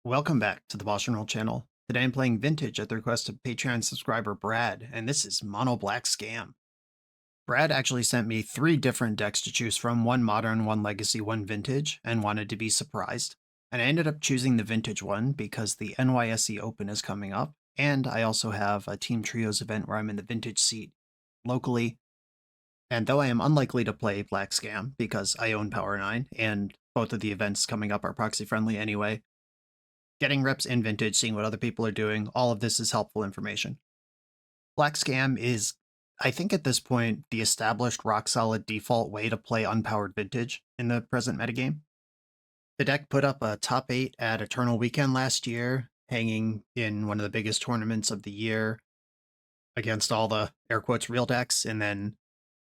Welcome back to the BoshNRoll channel. Today I'm playing Vintage at the request of Patreon subscriber Brad, and this is Mono Black Scam. Brad actually sent me 3 different decks to choose from, one Modern, one Legacy, one Vintage, and wanted to be surprised. And I ended up choosing the Vintage one because the NYSE Open is coming up, and I also have a Team Trios event where I'm in the Vintage seat locally. And though I am unlikely to play Black Scam because I own Power 9, and both of the events coming up are proxy friendly anyway, getting reps in Vintage, seeing what other people are doing, all of this is helpful information. Black Scam is, I think at this point, the established rock-solid default way to play Unpowered Vintage in the present metagame. The deck put up a top 8 at Eternal Weekend last year, hanging in one of the biggest tournaments of the year against all the, air quotes, real decks, and then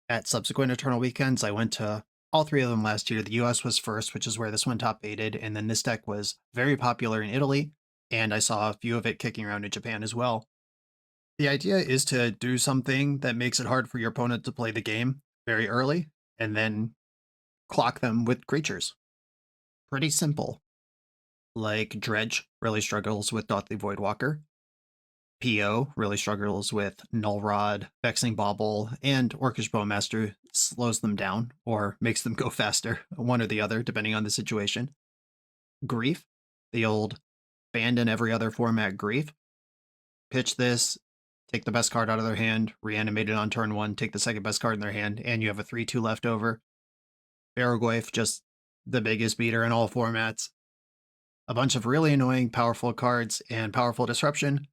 at subsequent Eternal Weekends, I went to all 3 of them last year. The US was first, which is where this one top 8'd, and then this deck was very popular in Italy, and I saw a few of it kicking around in Japan as well. The idea is to do something that makes it hard for your opponent to play the game very early, and then clock them with creatures. Pretty simple. Like Dredge really struggles with Dothly Voidwalker. PO really struggles with Null Rod, Vexing Bauble, and Orcish Bowmaster slows them down or makes them go faster, one or the other, depending on the situation. Grief, the old banned in every other format Grief. Pitch this, take the best card out of their hand, reanimate it on turn 1, take the second best card in their hand, and you have a 3-2 left over. Barrogoyf, just the biggest beater in all formats. A bunch of really annoying, powerful cards and powerful disruption.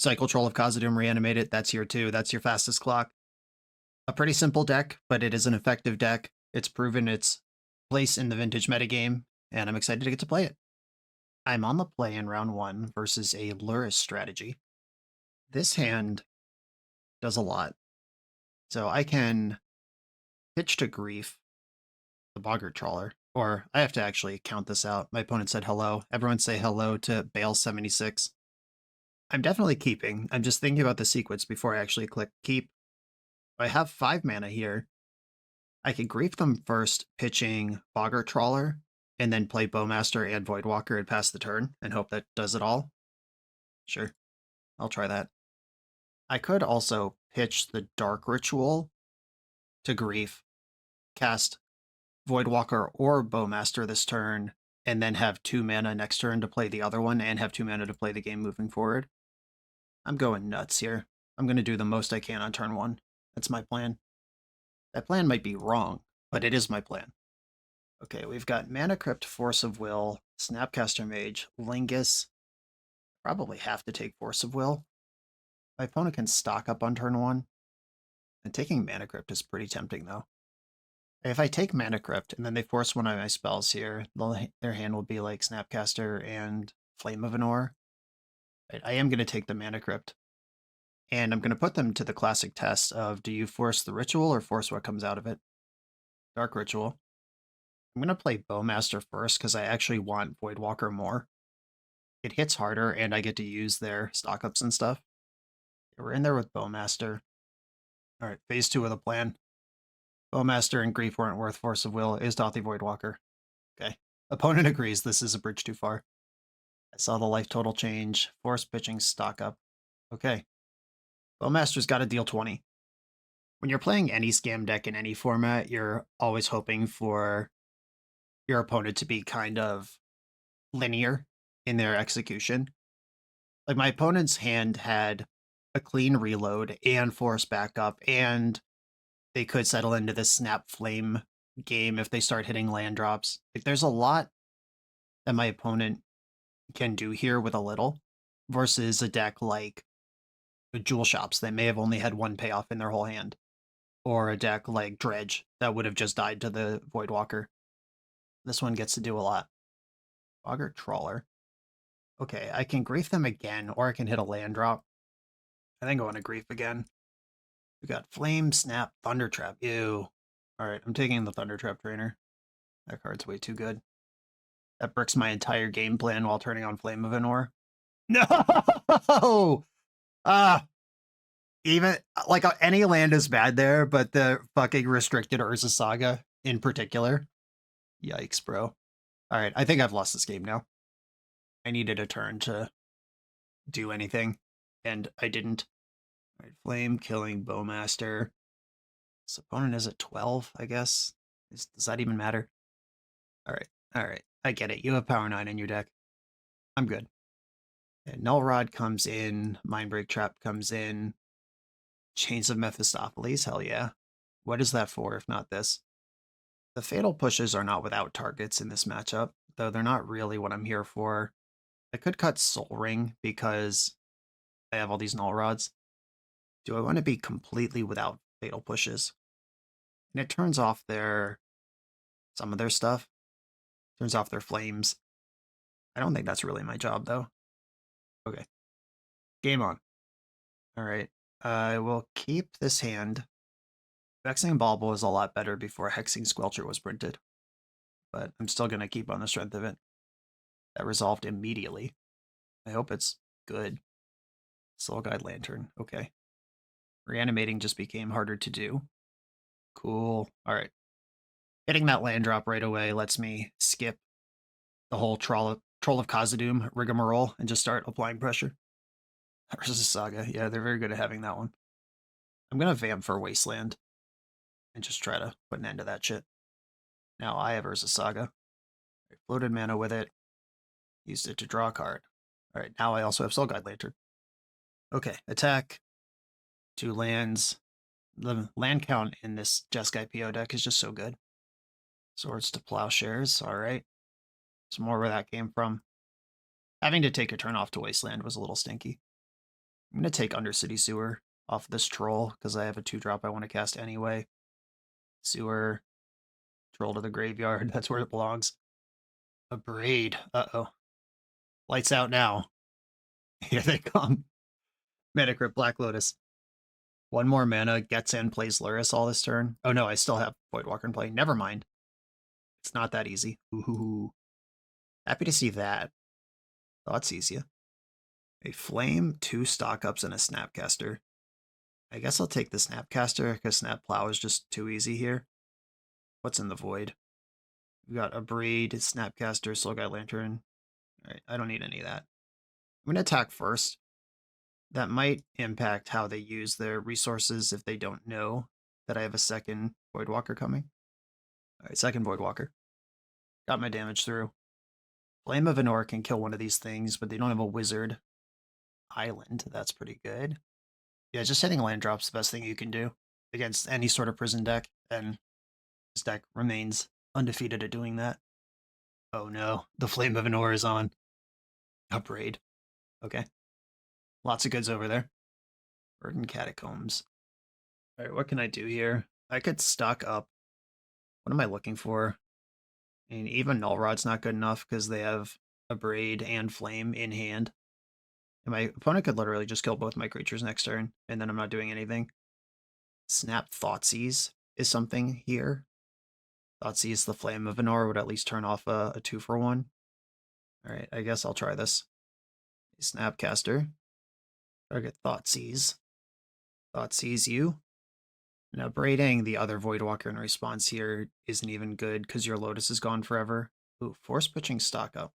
Cycle Troll of Khazad-dûm reanimated, that's your 2, that's your fastest clock. A pretty simple deck, but it is an effective deck. It's proven its place in the Vintage metagame, and I'm excited to get to play it. I'm on the play in round 1 versus a Lurrus strategy. This hand does a lot. So I can pitch to Grief, the Boggart Trawler, or I have to actually count this out. My opponent said hello. Everyone say hello to Bale76. I'm definitely keeping. I'm just thinking about the sequence before I actually click keep. I have 5 mana here. I can Grief them first, pitching Boggart Trawler, and then play Bowmaster and Voidwalker and pass the turn, and hope that does it all. Sure, I'll try that. I could also pitch the Dark Ritual to Grief, cast Voidwalker or Bowmaster this turn, and then have 2 mana next turn to play the other one, and have 2 mana to play the game moving forward. I'm going nuts here. I'm going to do the most I can on turn 1. That's my plan. That plan might be wrong, but it is my plan. Okay, we've got Mana Crypt, Force of Will, Snapcaster Mage, Lingus. Probably have to take Force of Will. My opponent can stock up on turn 1. And taking Mana Crypt is pretty tempting, though. If I take Mana Crypt and then they force one of my spells here, their hand will be like Snapcaster and Flame of Anor. Right, I am going to take the Mana Crypt. And I'm going to put them to the classic test of, do you force the ritual or force what comes out of it? Dark Ritual. I'm going to play Bowmaster first because I actually want Voidwalker more. It hits harder and I get to use their stock-ups and stuff. We're in there with Bowmaster. Alright, phase 2 of the plan. Bowmaster and Grief weren't worth Force of Will. Is Dothly Voidwalker. Okay. Opponent agrees this is a bridge too far. I saw the life total change. Force pitching stock up. Okay. Bowmaster's got to deal 20. When you're playing any scam deck in any format, you're always hoping for your opponent to be kind of linear in their execution. Like, my opponent's hand had a clean reload and force backup, and they could settle into this snap flame game if they start hitting land drops. Like, there's a lot that my opponent can do here with a little, versus a deck like Jewel Shops that may have only had 1 payoff in their whole hand, or a deck like Dredge that would have just died to the Voidwalker. This one gets to do a lot. Boggart Trawler. Okay, I can Grief them again, or I can hit a land drop. I think I want to Grief again. We got Flame, Snap, Thunder Trap. Ew. Alright, I'm taking the Thunder Trap Trainer. That card's way too good. That bricks my entire game plan while turning on Flame of Anor. No! Even, like, any land is bad there, but the fucking restricted Urza Saga in particular. Yikes, bro. Alright, I think I've lost this game now. I needed a turn to do anything, and I didn't. All right, Flame killing Bowmaster. This opponent is at 12, I guess. Does that even matter? All right. I get it. You have Power 9 in your deck. I'm good. And Null Rod comes in. Mindbreak Trap comes in. Chains of Mephistopheles, hell yeah. What is that for if not this? The Fatal Pushes are not without targets in this matchup, though they're not really what I'm here for. I could cut Soul Ring because I have all these Null Rods. Do I want to be completely without Fatal Pushes? And it turns off some of their stuff. Turns off their flames. I don't think that's really my job, though. Okay. Game on. All right. I will keep this hand. Vexing Bauble was a lot better before Hexing Squelcher was printed, but I'm still going to keep on the strength of it. That resolved immediately. I hope it's good. Soul Guide Lantern. Okay. Reanimating just became harder to do. Cool. All right. Getting that land drop right away lets me skip the whole Troll of Khazad-dûm rigmarole and just start applying pressure. Versus Saga. Yeah, they're very good at having that one. I'm going to vamp for Wasteland and just try to put an end to that shit. Now I have Urza Saga. I floated mana with it. Used it to draw a card. All right, now I also have Soul Guide Lantern. Okay, attack. 2 lands. The land count in this Jeskai PO deck is just so good. Swords to Plowshares. All right. Some more where that came from. Having to take a turn off to Wasteland was a little stinky. I'm going to take Undercity Sewer off this Troll because I have a 2-drop I want to cast anyway. Sewer. Troll to the graveyard. That's where it belongs. A Braid. Uh-oh. Lights out now. Here they come. Mana Crypt Black Lotus. 1 more mana, gets in, plays Luris all this turn. Oh no, I still have Voidwalker in play. Never mind. It's not that easy. Ooh. Happy to see that. Thoughts easier. A Flame, 2 Stock-Ups, and a Snapcaster. I guess I'll take the Snapcaster because Snap Plow is just too easy here. What's in the void? We got a Braid, Snapcaster, Soul Guide Lantern. Alright, I don't need any of that. I'm going to attack first. That might impact how they use their resources if they don't know that I have a second Voidwalker coming. Alright, second Voidwalker. Got my damage through. Flame of Anor can kill one of these things, but they don't have a Wizard Island. That's pretty good. Yeah, just hitting land drops the best thing you can do against any sort of prison deck, and this deck remains undefeated at doing that. Oh no, the Flame of Anor is on. Upgrade. Okay. Lots of goods over there. Verdant Catacombs. Alright, what can I do here? I could stock up. What am I looking for? I mean, even Null Rod's not good enough because they have a Braid and Flame in hand. And my opponent could literally just kill both my creatures next turn, and then I'm not doing anything. Snap Thoughtseize is something here. Thoughtseize the Flame of Anor would at least turn off a 2-for-1. Alright, I guess I'll try this. Snapcaster. Target Thoughtseize. Thoughtseize you. Now, braiding the other Voidwalker in response here isn't even good because your Lotus is gone forever. Ooh, force pitching stock up.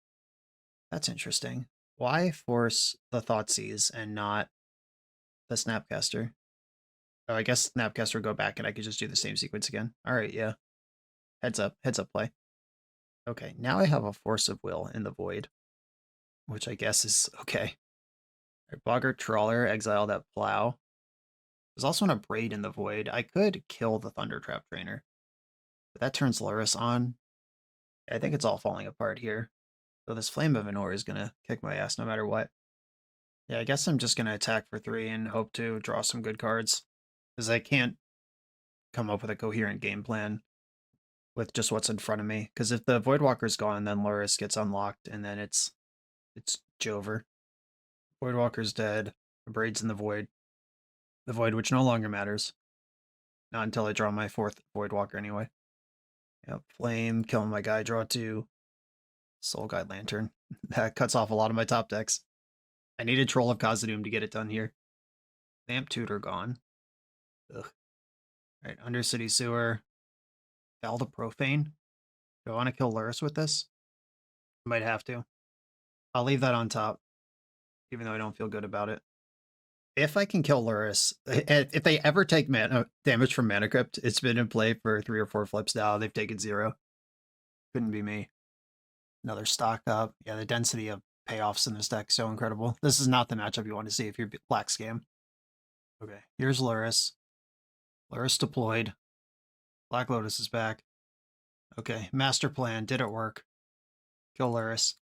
That's interesting. Why force the Thoughtseize and not the Snapcaster? Oh, I guess Snapcaster would go back and I could just do the same sequence again. Alright, yeah. Heads up play. Okay, now I have a Force of Will in the Void, which I guess is okay. Right, Boggart Trawler, exile that Plow. There's also a Braid in the Void. I could kill the Thundertrap Trainer, but that turns Luris on. I think it's all falling apart here. So this Flame of Anor is going to kick my ass no matter what. Yeah, I guess I'm just going to attack for 3 and hope to draw some good cards, because I can't come up with a coherent game plan with just what's in front of me. Because if the Voidwalker's gone, then Luris gets unlocked, and then it's Jover. Voidwalker's dead. The Braid's in the Void. The Void, which no longer matters. Not until I draw my 4th Voidwalker anyway. Yep, Flame, killing my guy, draw 2. Soul Guide Lantern. That cuts off a lot of my top decks. I needed Troll of Khazad-dûm to get it done here. Vamp Tutor gone. Ugh. Alright, Undercity Sewer. Val the Profane. Do I want to kill Luris with this? I might have to. I'll leave that on top, even though I don't feel good about it. If I can kill Luris, if they ever take mana damage from Mana Crypt, it's been in play for 3 or 4 flips now. They've taken 0. Couldn't be me. Another stock up. Yeah, the density of payoffs in this deck is so incredible. This is not the matchup you want to see if you're Black Scam. Okay, here's Luris. Luris deployed. Black Lotus is back. Okay, master plan. Did it work? Kill Luris.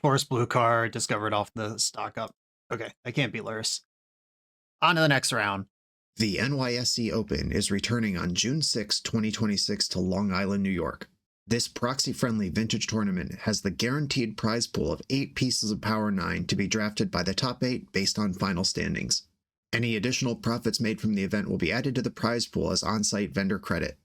Forest blue card discovered off the stock up. Okay, I can't beat Luris. On to the next round. The NYSE Open is returning on June 6, 2026 to Long Island, New York. This proxy-friendly vintage tournament has the guaranteed prize pool of 8 pieces of Power 9 to be drafted by the top 8 based on final standings. Any additional profits made from the event will be added to the prize pool as on-site vendor credit.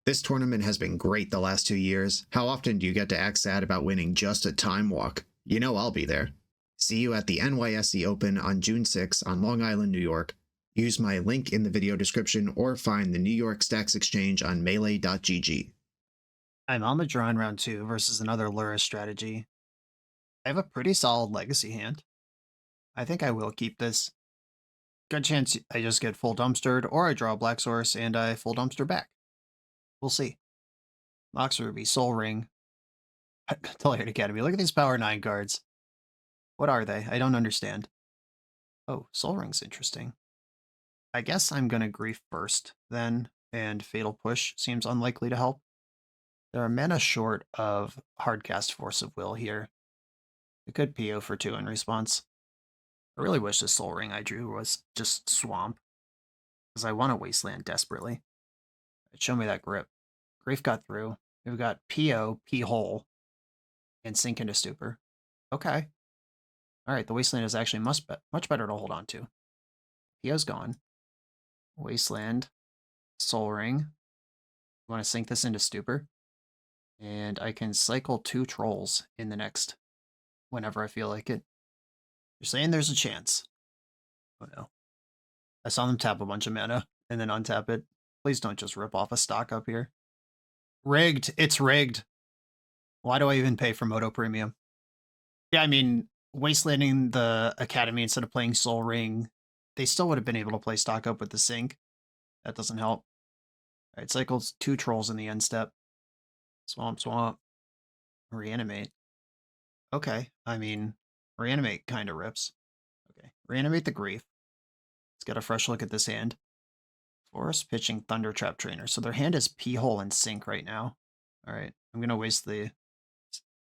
This tournament has been great the last 2 years. How often do you get to act sad about winning just a time walk? You know I'll be there. See you at the NYSE Open on June 6 on Long Island, New York. Use my link in the video description or find the New York Stacks Exchange on melee.gg. I'm on the draw in round 2 versus another Luris strategy. I have a pretty solid legacy hand. I think I will keep this. Good chance I just get full dumpstered, or I draw a black source and I full dumpster back. We'll see. Mox Ruby, Soul Ring, Telehead Academy. Look at these Power 9 cards. What are they? I don't understand. Oh, Soul Ring's interesting. I guess I'm gonna Grief first, then, and Fatal Push seems unlikely to help. There are mana short of Hardcast Force of Will here. It could PO for 2 in response. I really wish the Soul Ring I drew was just Swamp, because I want a Wasteland desperately. Show me that grip. Grief got through. We've got PO, P-Hole, and Sink into Stupor. Okay. Alright, the Wasteland is actually much better to hold on to. PO's gone. Wasteland, Soul Ring. You want to sink this into Stupor? And I can cycle 2 Trolls in the next, whenever I feel like it. You're saying there's a chance. Oh no. I saw them tap a bunch of mana and then untap it. Please don't just rip off a stock up here. Rigged. It's rigged. Why do I even pay for Moto Premium? Yeah, I mean, Wastelanding the Academy instead of playing Soul Ring, they still would have been able to play stock up with the Sync. That doesn't help. Alright, cycles 2 Trolls in the end step. Swamp, Swamp. Reanimate. Okay, I mean, Reanimate kind of rips. Okay, Reanimate the Grief. Let's get a fresh look at this hand. Forest pitching Thunder Trap Trainer. So their hand is P-Hole and Sink right now. Alright, I'm going to waste the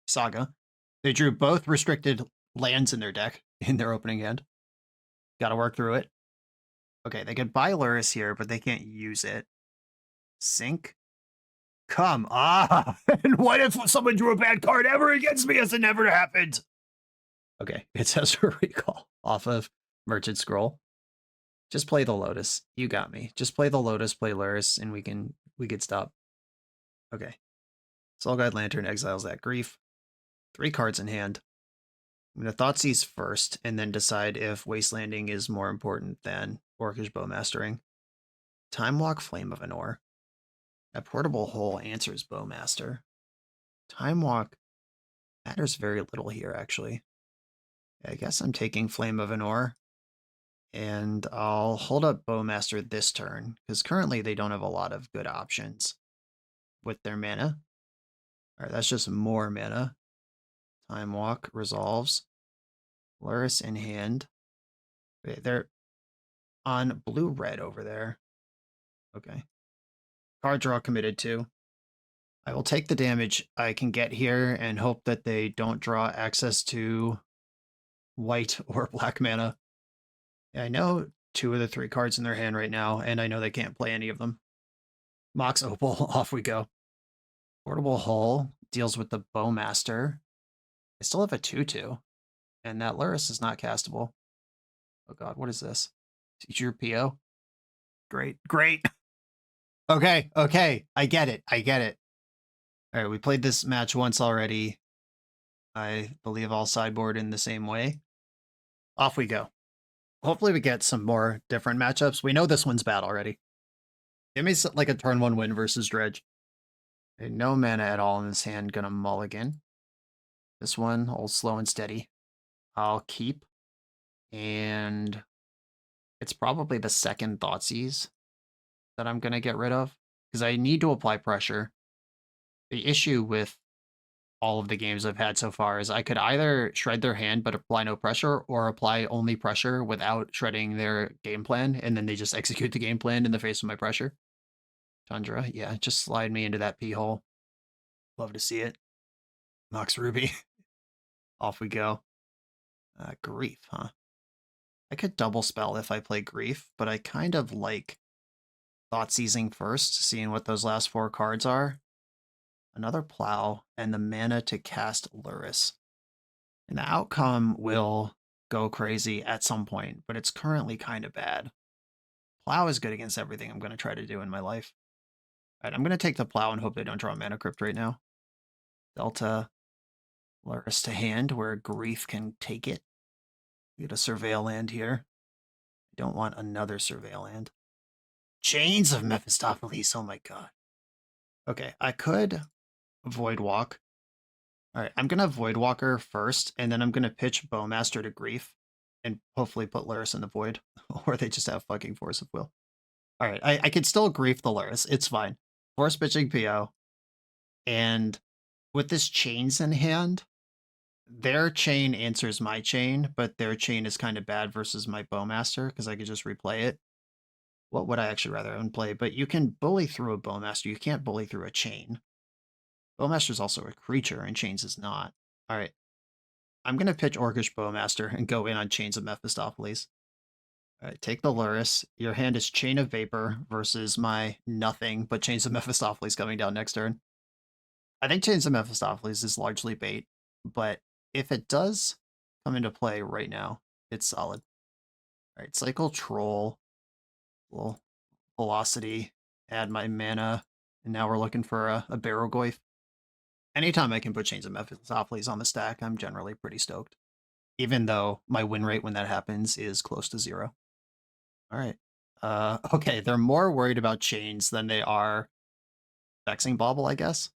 Saga. They drew both restricted lands in their deck in their opening hand. Gotta work through it. Okay, they could buy Luris here, but they can't use it. Sink? Come on! And what if someone drew a bad card ever against me as it never happened? Okay, it says a recall off of Merchant Scroll. Just play the Lotus. You got me. Just play the Lotus, play Luris, and we could stop. Okay. Soul Guide Lantern exiles that Grief. 3 cards in hand. I'm going to Thoughtseize first, and then decide if Wastelanding is more important than Orcish Bowmastering. Time Walk, Flame of Anor. That Portable Hole answers Bowmaster. Time Walk matters very little here, actually. I guess I'm taking Flame of Anor. And I'll hold up Bowmaster this turn, because currently they don't have a lot of good options with their mana. Alright, that's just more mana. Time Walk resolves. Luris in hand. Wait, they're on blue-red over there. Okay. Card draw committed to. I will take the damage I can get here and hope that they don't draw access to white or black mana. I know 2 of the 3 cards in their hand right now, and I know they can't play any of them. Mox Opal, off we go. Portable Hull deals with the Bowmaster. I still have a 2/2, and that Luris is not castable. Oh god, what is this? Teacher PO? Great, great! Okay, okay, I get it, I get it. Alright, we played this match once already. I believe I'll sideboard in the same way. Off we go. Hopefully we get some more different matchups. We know this one's bad already. Give me like a turn 1 win versus Dredge. Okay, no mana at all in this hand, gonna mulligan. This one, all slow and steady. I'll keep, and it's probably the second Thoughtseize that I'm going to get rid of, because I need to apply pressure. The issue with all of the games I've had so far is I could either shred their hand but apply no pressure, or apply only pressure without shredding their game plan, and then they just execute the game plan in the face of my pressure. Tundra, yeah, just slide me into that pee hole. Love to see it. Mox Ruby. Off we go. Grief, huh? I could double spell if I play Grief, but I kind of like Thoughtseizing first, seeing what those last 4 cards are. Another Plow, and the mana to cast Luris. And the outcome will go crazy at some point, but it's currently kind of bad. Plow is good against everything I'm going to try to do in my life. All right, I'm going to take the Plow and hope they don't draw Mana Crypt right now. Delta Luris to hand, where Grief can take it. We get a Surveil land here. I don't want another Surveil land. Chains of Mephistopheles, oh my god. Okay, I could Void Walk. Alright, I'm gonna Void Walker first, and then I'm gonna pitch Bowmaster to Grief, and hopefully put Luris in the Void, or they just have fucking Force of Will. Alright, I could still Grief the Luris, it's fine. Force pitching PO, and with this Chains in hand, their chain answers my chain, but their chain is kind of bad versus my Bowmaster, because I could just replay it. What would I actually rather unplay? But you can bully through a Bowmaster, you can't bully through a chain. Bowmaster is also a creature, and Chains is not. Alright. I'm going to pitch Orcish Bowmaster and go in on Chains of Mephistopheles. Alright, take the Luris. Your hand is Chain of Vapor versus my nothing, but Chains of Mephistopheles coming down next turn. I think Chains of Mephistopheles is largely bait, but if it does come into play right now, it's solid. Alright, Cycle Troll. Little Velocity. Add my mana. And now we're looking for a Barrogoyf. Anytime I can put Chains of Mephistopheles on the stack, I'm generally pretty stoked. Even though my win rate when that happens is close to 0. Alright. Okay, they're more worried about Chains than they are Vexing Bauble, I guess.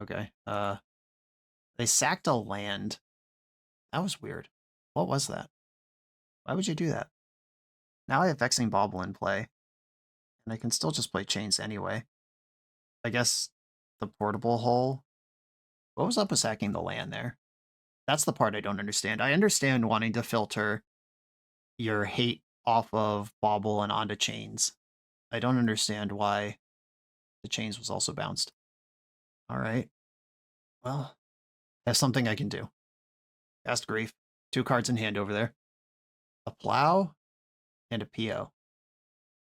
Okay. They sacked a land. That was weird. What was that? Why would you do that? Now I have Vexing Bauble in play, and I can still just play Chains anyway. I guess the portable hole. What was up with sacking the land there? That's the part I don't understand. I understand wanting to filter your hate off of Bauble and onto Chains. I don't understand why the Chains was also bounced. Alright. Well, that's something I can do. Cast Grief. 2 cards in hand over there. A Plow and a PO.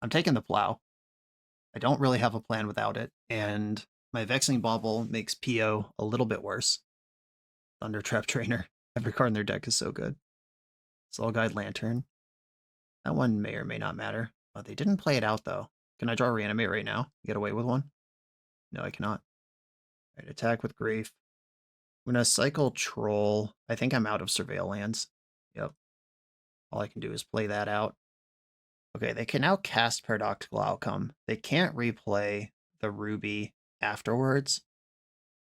I'm taking the Plow. I don't really have a plan without it, and my Vexing Bauble makes PO a little bit worse. Thundertrap Trainer. Every card in their deck is so good. Soul Guide Lantern. That one may or may not matter. Oh, they didn't play it out, though. Can I draw Reanimate right now? Get away with one? No, I cannot. Alright, attack with Grief. I'm gonna cycle Troll. I think I'm out of Surveil lands. Yep. All I can do is play that out. Okay, they can now cast Paradoxical Outcome. They can't replay the Ruby afterwards.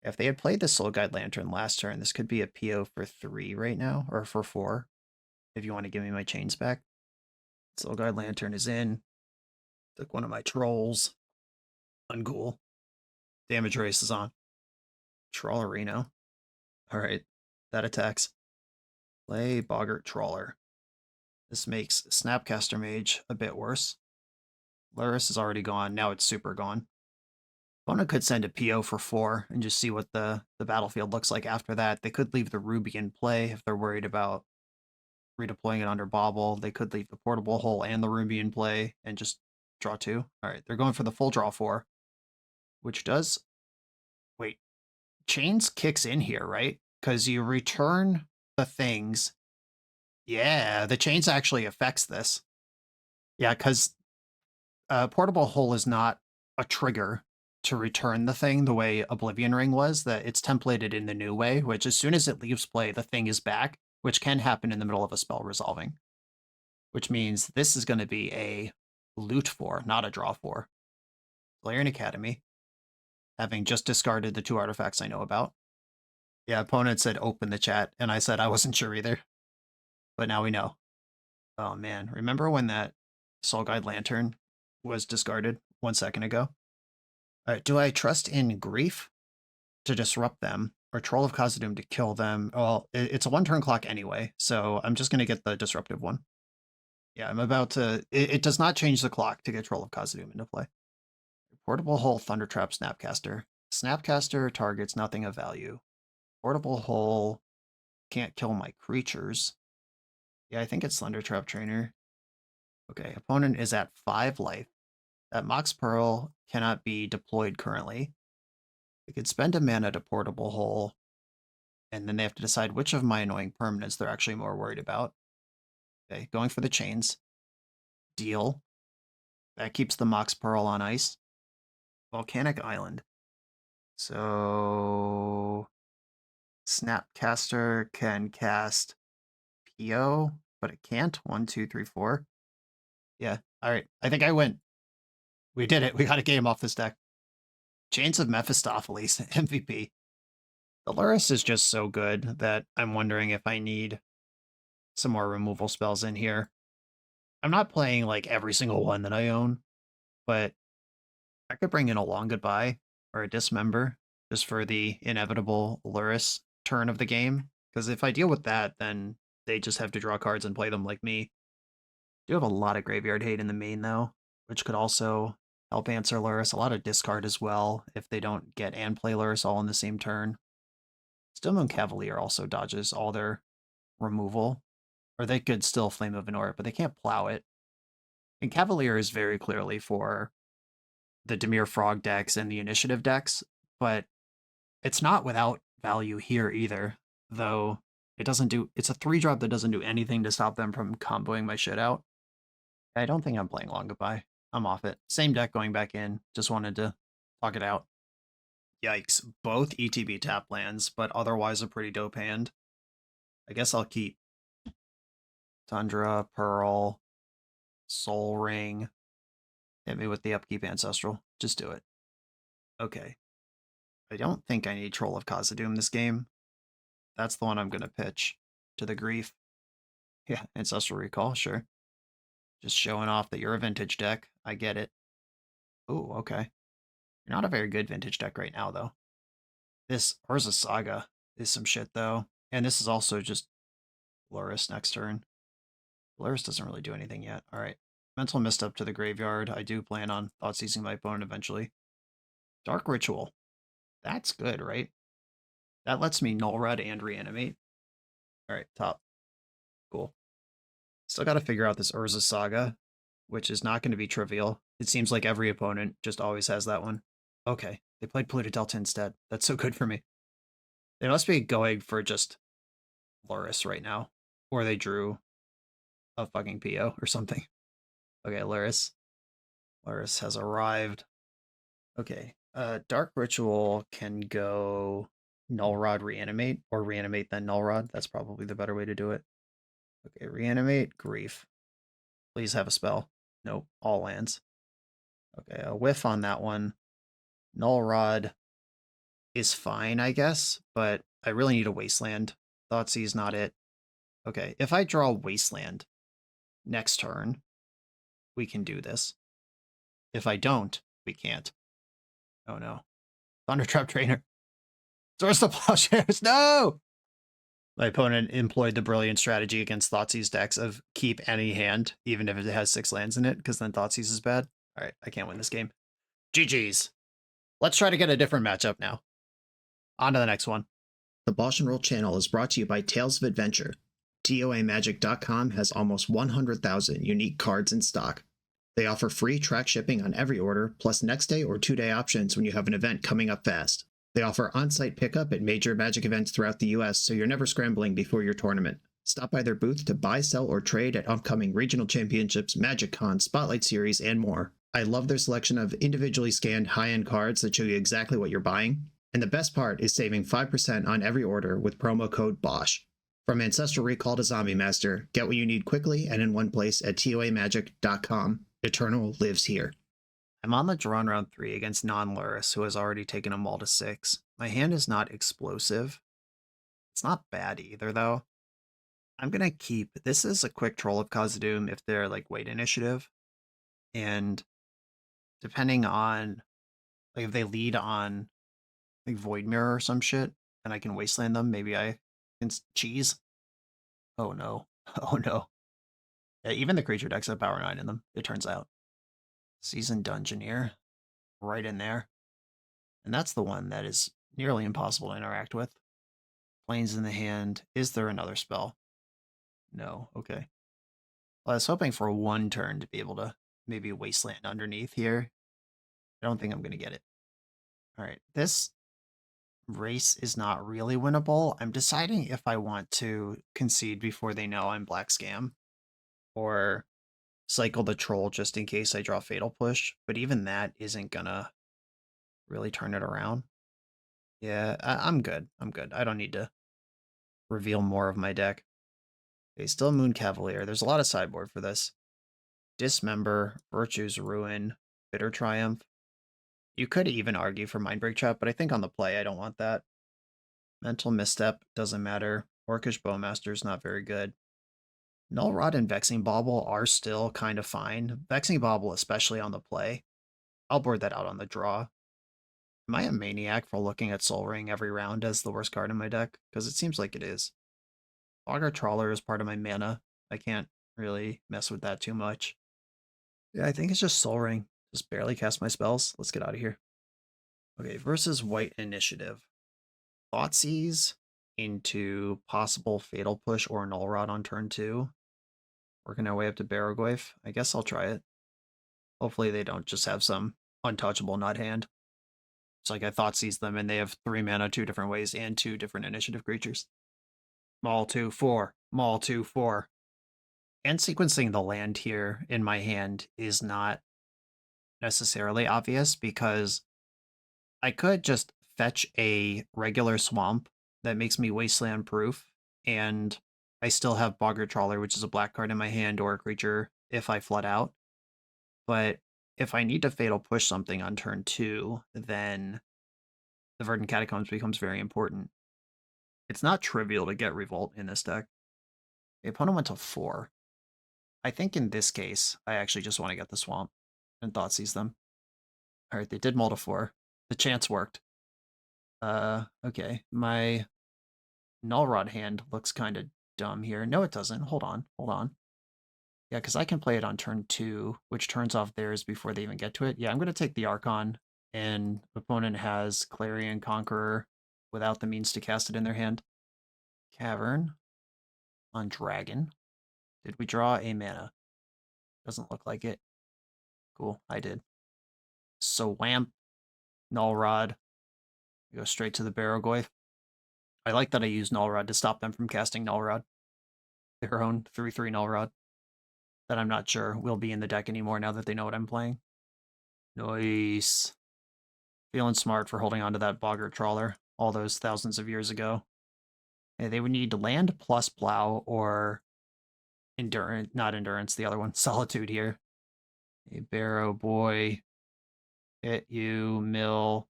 If they had played the Soul Guide Lantern last turn, this could be a PO for 3 right now, or for 4, if you want to give me my chains back. Soul Guide Lantern is in. Took one of my trolls. Uncool. Damage Race is on. Trollerino. Alright, that attacks. Play Boggart Trawler. This makes Snapcaster Mage a bit worse. Luris is already gone, now it's super gone. Opponent could send a PO for 4 and just see what the battlefield looks like after that. They could leave the Ruby in play if they're worried about redeploying it under Bauble. They could leave the Portable Hole and the Ruby in play and just draw 2. Alright, they're going for the full draw 4. Which does... Wait. Chains kicks in here, right? Because you return the things. Yeah, the Chains actually affects this. Yeah, because Portable Hole is not a trigger to return the thing the way Oblivion Ring was, that it's templated in the new way, which as soon as it leaves play, the thing is back, which can happen in the middle of a spell resolving. Which means this is going to be a loot 4, not a draw 4. Galarian Academy, having just discarded the 2 artifacts I know about. Yeah, opponent said open the chat, and I said I wasn't sure either. But now we know. Oh man, remember when that Soul Guide Lantern was discarded 1 second ago? Alright, do I trust in Grief to disrupt them, or Troll of Khazad-dûm to kill them? Well, it's a 1 turn clock anyway, so I'm just gonna get the disruptive one. Yeah, I'm about to... It does not change the clock to get Troll of Khazad-dûm into play. Portable Hole, Thundertrap, Snapcaster. Snapcaster targets nothing of value. Portable Hole can't kill my creatures. Yeah, I think it's Thundertrap Trainer. Okay, opponent is at 5 life. That Mox Pearl cannot be deployed currently. They could spend a mana to Portable Hole, and then they have to decide which of my annoying permanents they're actually more worried about. Okay, going for the chains. Deal. That keeps the Mox Pearl on ice. Volcanic Island. So... Snapcaster can cast PO, but it can't. 1, 2, 3, 4. Yeah, alright. I think I win. We did it. We got a game off this deck. Chains of Mephistopheles, MVP. The Luris is just so good that I'm wondering if I need some more removal spells in here. I'm not playing like every single one that I own, but I could bring in a Long Goodbye or a Dismember just for the inevitable Luris turn of the game. Because if I deal with that, then they just have to draw cards and play them like me. I do have a lot of graveyard hate in the main though, which could also help answer Luris. A lot of discard as well if they don't get and play Luris all in the same turn. Stillmoon Cavalier also dodges all their removal, or they could still Flame of Venora, but they can't plow it. And Cavalier is very clearly for the Dimir Frog decks and the Initiative decks, but it's not without value here either, though it doesn't do... It's a 3-drop that doesn't do anything to stop them from comboing my shit out. I don't think I'm playing Long Goodbye. I'm off it. Same deck going back in. Just wanted to talk it out. Yikes. Both ETB tap lands, but otherwise a pretty dope hand. I guess I'll keep Tundra, Pearl, Soul Ring. Hit me with the Upkeep Ancestral. Just do it. Okay. I don't think I need Troll of Khazad-dûm this game. That's the one I'm going to pitch to the Grief. Yeah, Ancestral Recall, sure. Just showing off that you're a vintage deck. I get it. Ooh, okay. You're not a very good vintage deck right now, though. This Urza Saga is some shit, though. And this is also just Luris next turn. Luris doesn't really do anything yet. Alright. Mental Mist up to the graveyard. I do plan on Thoughtseizing my opponent eventually. Dark Ritual. That's good, right? That lets me Null Red and Reanimate. Alright, top. Cool. Still gotta figure out this Urza Saga, which is not going to be trivial. It seems like every opponent just always has that one. Okay, they played Polluted Delta instead. That's so good for me. They must be going for just Luris right now. Or they drew a fucking PO or something. Okay, Luris. Luris has arrived. Okay, Dark Ritual can go Null Rod Reanimate, or Reanimate then Null Rod. That's probably the better way to do it. Okay, Reanimate, Grief. Please have a spell. Nope, all lands. Okay, a whiff on that one. Null Rod is fine, I guess, but I really need a Wasteland. Thoughtseize not it. Okay, if I draw Wasteland next turn, we can do this. If I don't, we can't. Oh no. Thundertrap Trainer. Source the Plowshares, no! My opponent employed the brilliant strategy against Thoughtseize decks of keep any hand, even if it has 6 lands in it, because then Thoughtseize is bad. Alright, I can't win this game. GG's. Let's try to get a different matchup now. On to the next one. The BoshNRoll channel is brought to you by Tales of Adventure. TOAMagic.com has almost 100,000 unique cards in stock. They offer free track shipping on every order, plus next day or 2-day options when you have an event coming up fast. They offer on-site pickup at major Magic events throughout the US, so you're never scrambling before your tournament. Stop by their booth to buy, sell, or trade at upcoming regional championships, Magic Con, Spotlight Series, and more. I love their selection of individually scanned high-end cards that show you exactly what you're buying. And the best part is saving 5% on every order with promo code BOSH. From Ancestral Recall to Zombie Master, get what you need quickly and in one place at TOAMagic.com. Eternal lives here. I'm on the draw in round 3 against non-Luris, who has already taken a Maul to 6. My hand is not explosive, It's not bad either, though. I'm gonna keep this is a quick troll of Khazad-dûm if they're like weight initiative. And depending on like if they lead on like Void Mirror or some shit, and I can wasteland them, maybe I can cheese. Oh no. Oh no. Yeah, even the creature decks have power 9 in them, it turns out. Seasoned Dungeoneer, right in there. And that's the one that is nearly impossible to interact with. Planes in the hand. Is there another spell? No. Okay. Well, I was hoping for one turn to be able to maybe wasteland underneath here. I don't think I'm going to get it. All right. This race is not really winnable. I'm deciding if I want to concede before they know I'm Black Scam or cycle the troll just in case I draw Fatal Push. But even that isn't going to really turn it around. Yeah, I'm good. I'm good. I don't need to reveal more of my deck. Okay, still Moon Cavalier. There's a lot of sideboard for this. Dismember, Virtue's Ruin, Bitter Triumph. You could even argue for Mindbreak Trap, but I think on the play I don't want that. Mental Misstep, doesn't matter. Orcish Bowmaster's not very good. Null Rod and Vexing Bauble are still kind of fine. Vexing Bauble, especially on the play. I'll board that out on the draw. Am I a maniac for looking at Soul Ring every round as the worst card in my deck? Because it seems like it is. Augur Trawler is part of my mana. I can't really mess with that too much. Yeah, I think it's just Soul Ring. Just barely cast my spells. Let's get out of here. Okay, versus White Initiative. Thoughtseize into possible Fatal Push or Null Rod on turn 2. Working our way up to Barrogoyf. I guess I'll try it. Hopefully they don't just have some untouchable nut hand. It's like I Thoughtseize them and they have 3 mana 2 different ways and 2 different initiative creatures. Maul 2/4. Maul 2/4. And sequencing the land here in my hand is not necessarily obvious because I could just fetch a regular swamp that makes me wasteland proof, and I still have Boggart Trawler, which is a black card in my hand, or a creature if I flood out. But if I need to Fatal Push something on turn 2, then the Verdant Catacombs becomes very important. It's not trivial to get Revolt in this deck. The opponent went to 4. I think in this case, I actually just want to get the swamp and Thoughtseize them. All right, they did mull to 4. The chance worked. Okay. My Null Rod hand looks kind of dumb here. No, it doesn't. Hold on. Hold on. Yeah, because I can play it on turn 2, which turns off theirs before they even get to it. Yeah, I'm going to take the Archon, and opponent has Clarion Conqueror without the means to cast it in their hand. Cavern on Dragon. Did we draw a mana? Doesn't look like it. Cool, I did. Swamp, Null Rod. Go straight to the Barrogoyf. I like that I use Null Rod to stop them from casting Null Rod. Their own 3/3 Null Rod. That I'm not sure will be in the deck anymore now that they know what I'm playing. Nice. Feeling smart for holding on to that Boggart Trawler all those thousands of years ago. And they would need land plus plow or endurance, not endurance, the other one, solitude here. A Barrow Boy. Hit you, mill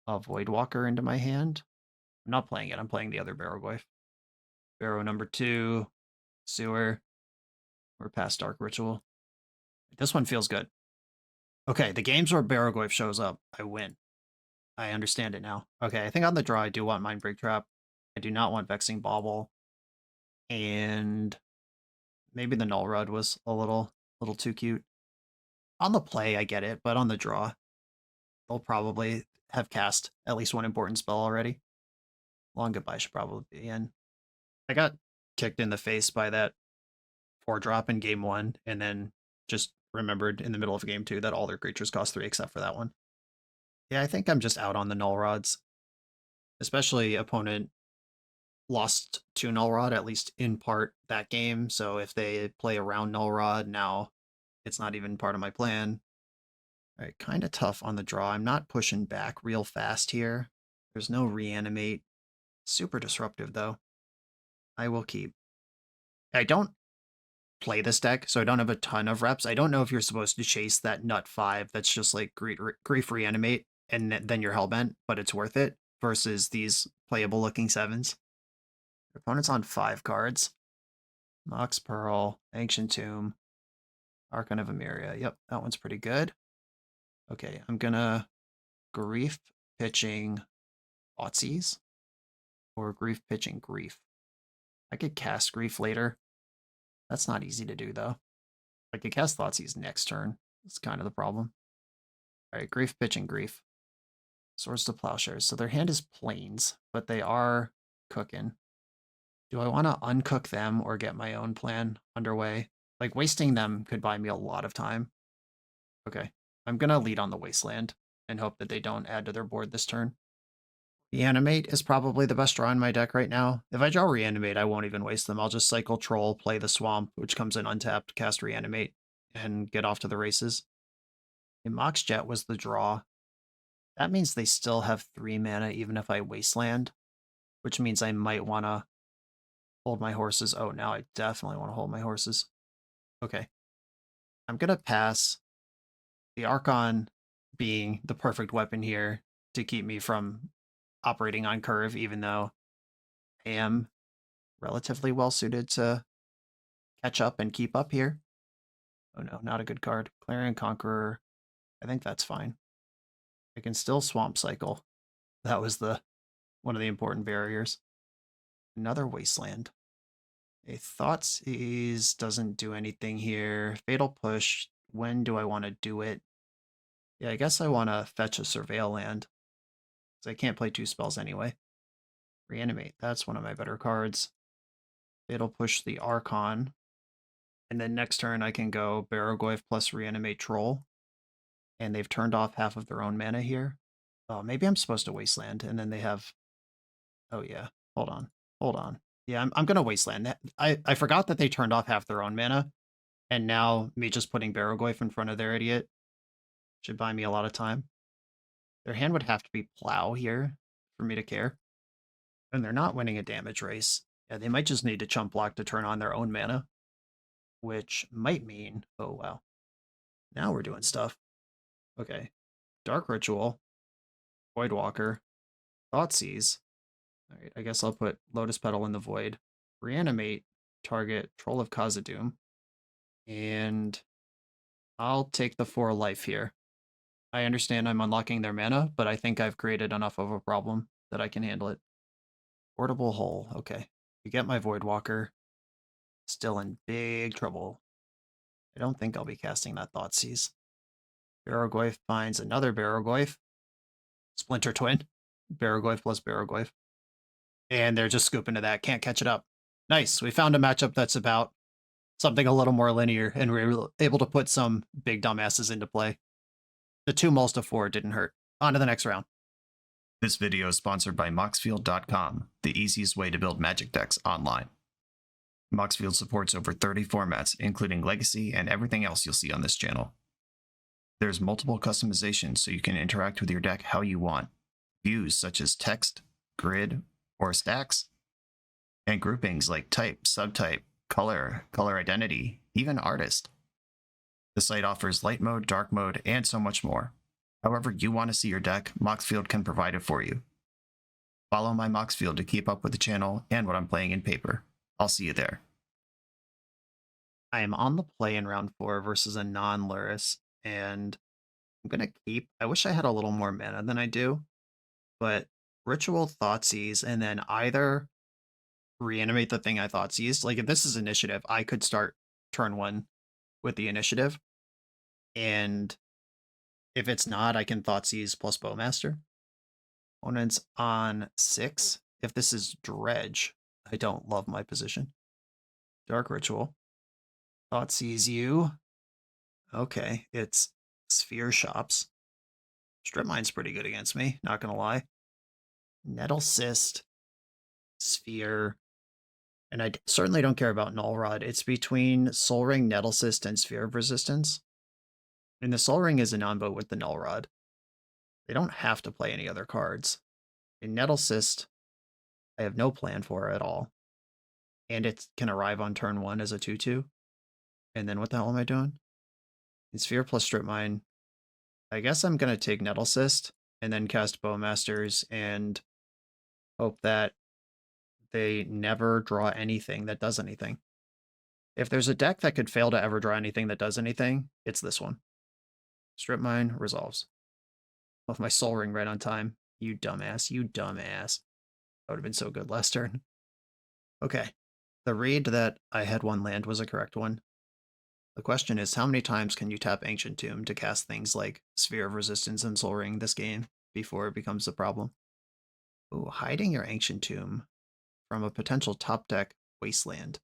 a Voidwalker into my hand. I'm not playing it, I'm playing the other Barrogoyf. Barrow number 2, Sewer. We're past Dark Ritual. This one feels good. Okay, the games where Barrogoyf shows up, I win. I understand it now. Okay, I think on the draw I do want Mindbreak Trap. I do not want Vexing Bauble. And maybe the Null Rod was a little too cute. On the play, I get it, but on the draw, they'll probably have cast at least one important spell already. Long Goodbye should probably be in. I got kicked in the face by that 4-drop in game 1, and then just remembered in the middle of game 2 that all their creatures cost 3 except for that one. Yeah, I think I'm just out on the Null Rods. Especially opponent lost to Null Rod, at least in part, that game. So if they play around Null Rod, now it's not even part of my plan. All right, kind of tough on the draw. I'm not pushing back real fast here. There's no reanimate. Super disruptive, though. I will keep. I don't play this deck, so I don't have a ton of reps. I don't know if you're supposed to chase that nut 5 that's just like grief reanimate and then you're hellbent, but it's worth it versus these playable looking 7s. Their opponent's on 5 cards. Mox Pearl, Ancient Tomb, Archon of Emeria. Yep, that one's pretty good. Okay, I'm gonna Grief pitching Autsies or Grief pitching Grief. I could cast Grief later. That's not easy to do, though. I could cast Thoughtseize next turn. That's kind of the problem. Alright, Grief pitching Grief. Swords to Plowshares. So their hand is plains, but they are cooking. Do I want to uncook them or get my own plan underway? Like, wasting them could buy me a lot of time. Okay, I'm going to lead on the Wasteland and hope that they don't add to their board this turn. Reanimate is probably the best draw in my deck right now. If I draw Reanimate, I won't even waste them. I'll just cycle Troll, play the Swamp, which comes in untapped, cast Reanimate, and get off to the races. And Mox Jet was the draw. That means they still have 3 mana even if I Wasteland, which means I might want to hold my horses. Oh, now I definitely want to hold my horses. Okay. I'm going to pass. The Archon being the perfect weapon here to keep me from operating on curve, even though I am relatively well suited to catch up and keep up here. Oh no, not a good card. Clarion Conqueror. I think that's fine. I can still Swamp Cycle. That was one of the important barriers. Another Wasteland. A Thoughtseize doesn't do anything here. Fatal Push. When do I want to do it? Yeah, I guess I want to fetch a Surveil land. Because I can't play 2 spells anyway. Reanimate. That's one of my better cards. Fatal Push the Archon. And then next turn I can go Barrogoyf plus Reanimate Troll. And they've turned off half of their own mana here. Oh, maybe I'm supposed to Wasteland, and then they have... Oh yeah, hold on. Yeah, I'm gonna Wasteland. I forgot that they turned off half their own mana, and now me just putting Barrogoyf in front of their idiot should buy me a lot of time. Their hand would have to be Plow here for me to care. And they're not winning a damage race. Yeah, they might just need to chump block to turn on their own mana, which might mean... Oh wow. Now we're doing stuff. Okay. Dark Ritual, Voidwalker, Thoughtseize. Alright, I guess I'll put Lotus Petal in the Void. Reanimate, target Troll of Khazad-dûm. And I'll take the 4 life here. I understand I'm unlocking their mana, but I think I've created enough of a problem that I can handle it. Portable Hole, okay. You get my Voidwalker. Still in big trouble. I don't think I'll be casting that Thoughtseize. Barrogoyf finds another Barrogoyf. Splinter Twin. Barrogoyf plus Barrogoyf. And they're just scooping to that. Can't catch it up. Nice. We found a matchup that's about something a little more linear, and we were able to put some big dumbasses into play. The 2 mulls to 4 didn't hurt. On to the next round. This video is sponsored by Moxfield.com, the easiest way to build Magic decks online. Moxfield supports over 30 formats, including Legacy and everything else you'll see on this channel. There's multiple customizations so you can interact with your deck how you want. Views such as text, grid, or stacks. And groupings like type, subtype, color, color identity, even artist. The site offers light mode, dark mode, and so much more. However you want to see your deck, Moxfield can provide it for you. Follow my Moxfield to keep up with the channel and what I'm playing in paper. I'll see you there. I am on the play in round 4 versus a non-Lurrus, and I'm going to keep... I wish I had a little more mana than I do, but Ritual Thoughtseize, and then either reanimate the thing I Thoughtseized. Like, if this is initiative, I could start turn 1 with the initiative, and if it's not, I can Thoughtseize plus Bowmaster. Opponent's on 6. If this is Dredge, I don't love my position. Dark Ritual. Thoughtseize you. Okay, it's Sphere Shops. Strip Mine's pretty good against me, not gonna lie. Nettle Cyst. Sphere. And I certainly don't care about Null Rod. It's between Soul Ring, Nettle Cyst, and Sphere of Resistance. And the Soul Ring is a non-vote with the Null Rod. They don't have to play any other cards. In Nettle Cyst, I have no plan for at all. And it can arrive on turn 1 as a 2/2. And then what the hell am I doing? In Sphere plus Strip Mine, I guess I'm going to take Nettle Cyst and then cast Bowmasters and hope that they never draw anything that does anything. If there's a deck that could fail to ever draw anything that does anything, it's this one. Strip Mine resolves. With my Soul Ring right on time. You dumbass, you dumbass. That would have been so good last turn. Okay. The read that I had one land was a correct one. The question is, how many times can you tap Ancient Tomb to cast things like Sphere of Resistance and Soul Ring this game before it becomes a problem? Ooh, hiding your Ancient Tomb from a potential top deck Wasteland.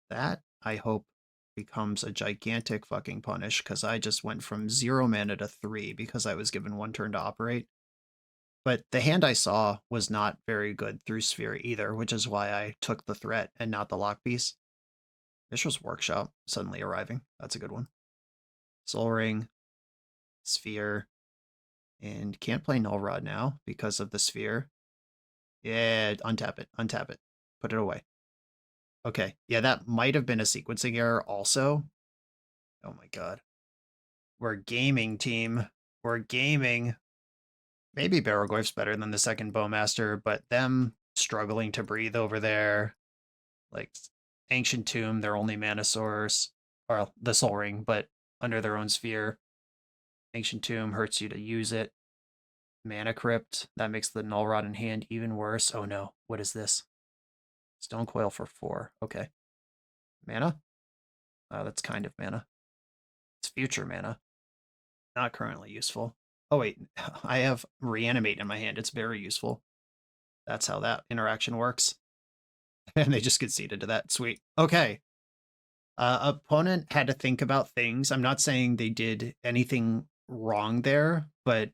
That, I hope, becomes a gigantic fucking punish, because I just went from 0 mana to 3 because I was given 1 turn to operate. But the hand I saw was not very good through Sphere either, which is why I took the threat and not the lock piece. Mishra's Workshop suddenly arriving. That's a good one. Soul Ring, Sphere, and can't play Null Rod now because of the Sphere. Yeah, untap it, untap it. Put it away. Okay, yeah, that might have been a sequencing error also. Oh my god. We're gaming, team. We're gaming. Maybe Barrowglyph's better than the second Bowmaster, but them struggling to breathe over there. Like, Ancient Tomb, their only mana source. Or the Soul Ring, but under their own sphere. Ancient Tomb hurts you to use it. Mana Crypt, that makes the Null Rod in hand even worse. Oh no, what is this? Stone Coil for 4. Okay. Mana? That's kind of mana. It's future mana. Not currently useful. Oh wait, I have Reanimate in my hand. It's very useful. That's how that interaction works. And they just conceded to that. Sweet. Okay. Opponent had to think about things. I'm not saying they did anything wrong there, but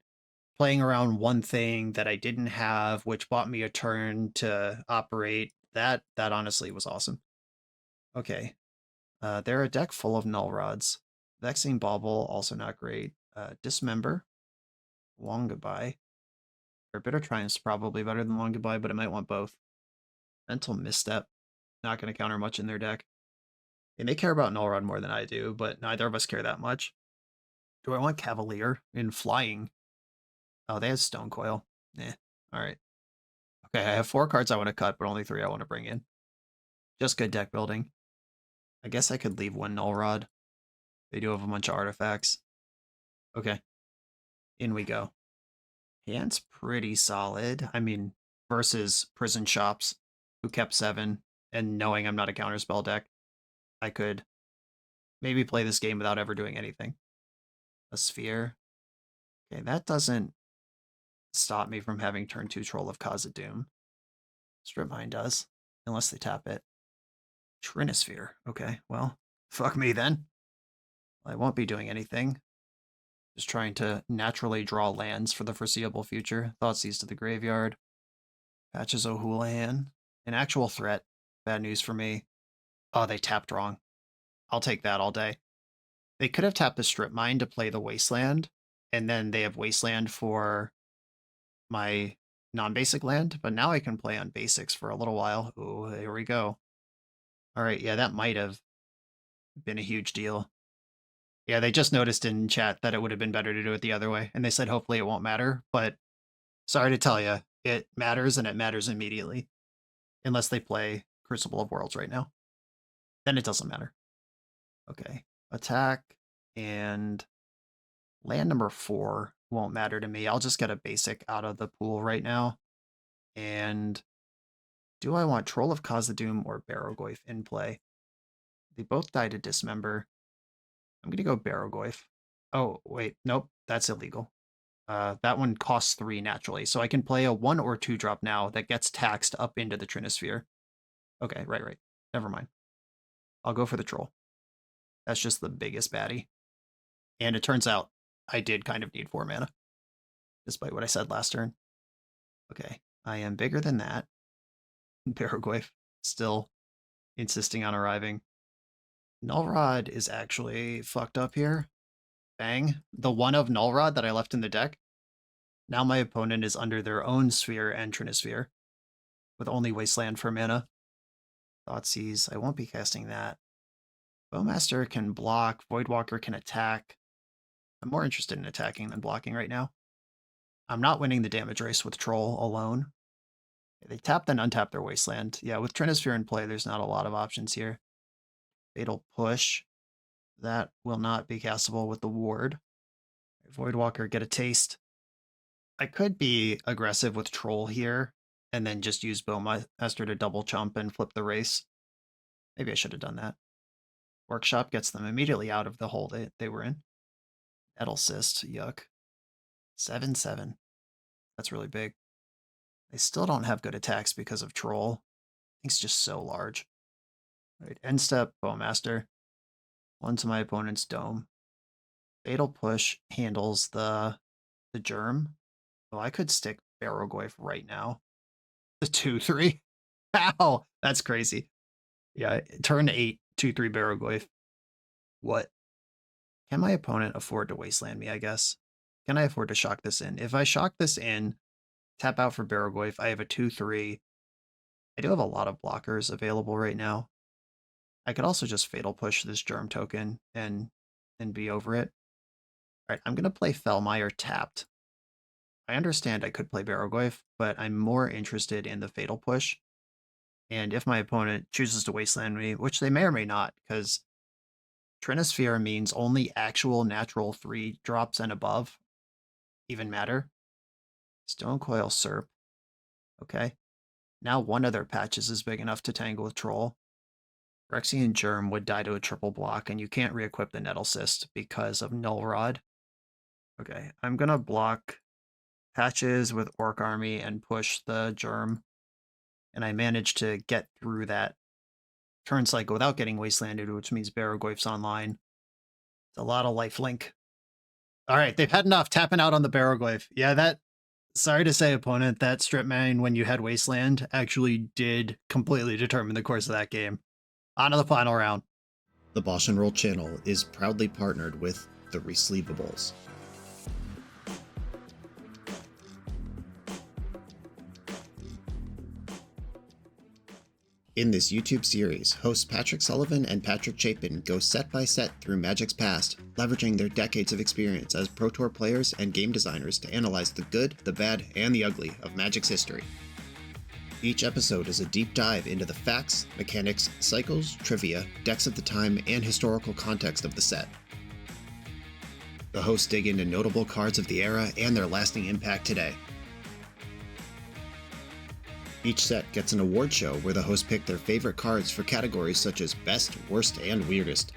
playing around one thing that I didn't have, which bought me a turn to operate, that honestly was awesome. Okay. They're a deck full of Null Rods. Vexing Bauble, also not great. Dismember. Long Goodbye. Or Bitter Triumph's probably better than Long Goodbye, but it might want both. Mental Misstep. Not going to counter much in their deck. They may care about Null Rod more than I do, but neither of us care that much. Do I want Cavalier in flying? Oh, they have Stone Coil. Alright. Okay, I have 4 cards I want to cut, but only 3 I want to bring in. Just good deck building. I guess I could leave 1 Null Rod. They do have a bunch of artifacts. Okay. In we go. Hand's pretty solid. I mean, versus Prison Shops, who kept 7, and knowing I'm not a counterspell deck, I could maybe play this game without ever doing anything. A Sphere. Okay, that doesn't stop me from having turn 2 Troll of Khazad-dûm. Strip Mine does, unless they tap it. Trinisphere. Okay, well, fuck me then. I won't be doing anything. Just trying to naturally draw lands for the foreseeable future. Thoughtseize to the graveyard. Patches O'Houlihan. An actual threat. Bad news for me. Oh, they tapped wrong. I'll take that all day. They could have tapped the Strip Mine to play the Wasteland, and then they have Wasteland for my non-basic land, but now I can play on basics for a little while. Ooh, here we go. Alright, yeah, that might have been a huge deal. Yeah, they just noticed in chat that it would have been better to do it the other way, and they said hopefully it won't matter, but sorry to tell you, it matters, and it matters immediately. Unless they play Crucible of Worlds right now. Then it doesn't matter. Okay, attack, and land number 4 won't matter to me. I'll just get a basic out of the pool right now. And do I want Troll of Khazad-dûm or Barrowglyph in play? They both die to Dismember. I'm going to go Barrowglyph. Oh, wait, nope, that's illegal. That one costs 3 naturally, so I can play a 1 or 2 drop now that gets taxed up into the Trinisphere. Okay, right. Never mind. I'll go for the Troll. That's just the biggest baddie. And it turns out I did kind of need 4 mana, despite what I said last turn. Okay, I am bigger than that. Barrowglyph still insisting on arriving. Null Rod is actually fucked up here. Bang. The 1 of Null Rod that I left in the deck. Now my opponent is under their own sphere and Trinisphere, with only Wasteland for mana. Thoughtseize, I won't be casting that. Bowmaster can block, Voidwalker can attack. I'm more interested in attacking than blocking right now. I'm not winning the damage race with Troll alone. They tapped and untapped their Wasteland. Yeah, with Trinisphere in play, there's not a lot of options here. Fatal Push. That will not be castable with the Ward. Voidwalker, get a taste. I could be aggressive with Troll here, and then just use Bowmaster to double chump and flip the race. Maybe I should have done that. Workshop gets them immediately out of the hole they were in. Metal Cyst, yuck. 7/7. That's really big. They still don't have good attacks because of Troll. Thing's just so large. Right, end step, Bowmaster. One to my opponent's Dome. Fatal Push handles the Germ. Oh, I could stick Barrogoyf right now. The 2/3. Ow! That's crazy. Yeah, turn 8, 2/3 Barrogoyf. What? Can my opponent afford to wasteland me, I guess? Can I afford to shock this in? If I shock this in, tap out for Barrogoyf, I have a 2/3. I do have a lot of blockers available right now. I could also just Fatal Push this Germ token and be over it. Alright, I'm going to play Felmire tapped. I understand I could play Barrogoyf, but I'm more interested in the Fatal Push. And if my opponent chooses to wasteland me, which they may or may not, because Trinisphere means only actual natural 3 drops and above even matter. Stonecoil Serp. Okay. Now one of their patches is big enough to tangle with Troll. Phyrexian Germ would die to a triple block, and you can't re-equip the Nettle Cyst because of Null Rod. Okay, I'm gonna block patches with Orc Army and push the Germ. And I managed to get through that turn cycle without getting wastelanded, which means Barrogoyf's online. It's a lot of lifelink. All right, they've had enough tapping out on the Barrogoyf. Yeah, sorry to say, opponent, that strip mine when you had wasteland actually did completely determine the course of that game. On to the final round. The BoshNRoll channel is proudly partnered with the Resleevables. In this YouTube series, hosts Patrick Sullivan and Patrick Chapin go set by set through Magic's past, leveraging their decades of experience as Pro Tour players and game designers to analyze the good, the bad, and the ugly of Magic's history. Each episode is a deep dive into the facts, mechanics, cycles, trivia, decks of the time, and historical context of the set. The hosts dig into notable cards of the era and their lasting impact today. Each set gets an award show where the hosts pick their favorite cards for categories such as Best, Worst, and Weirdest.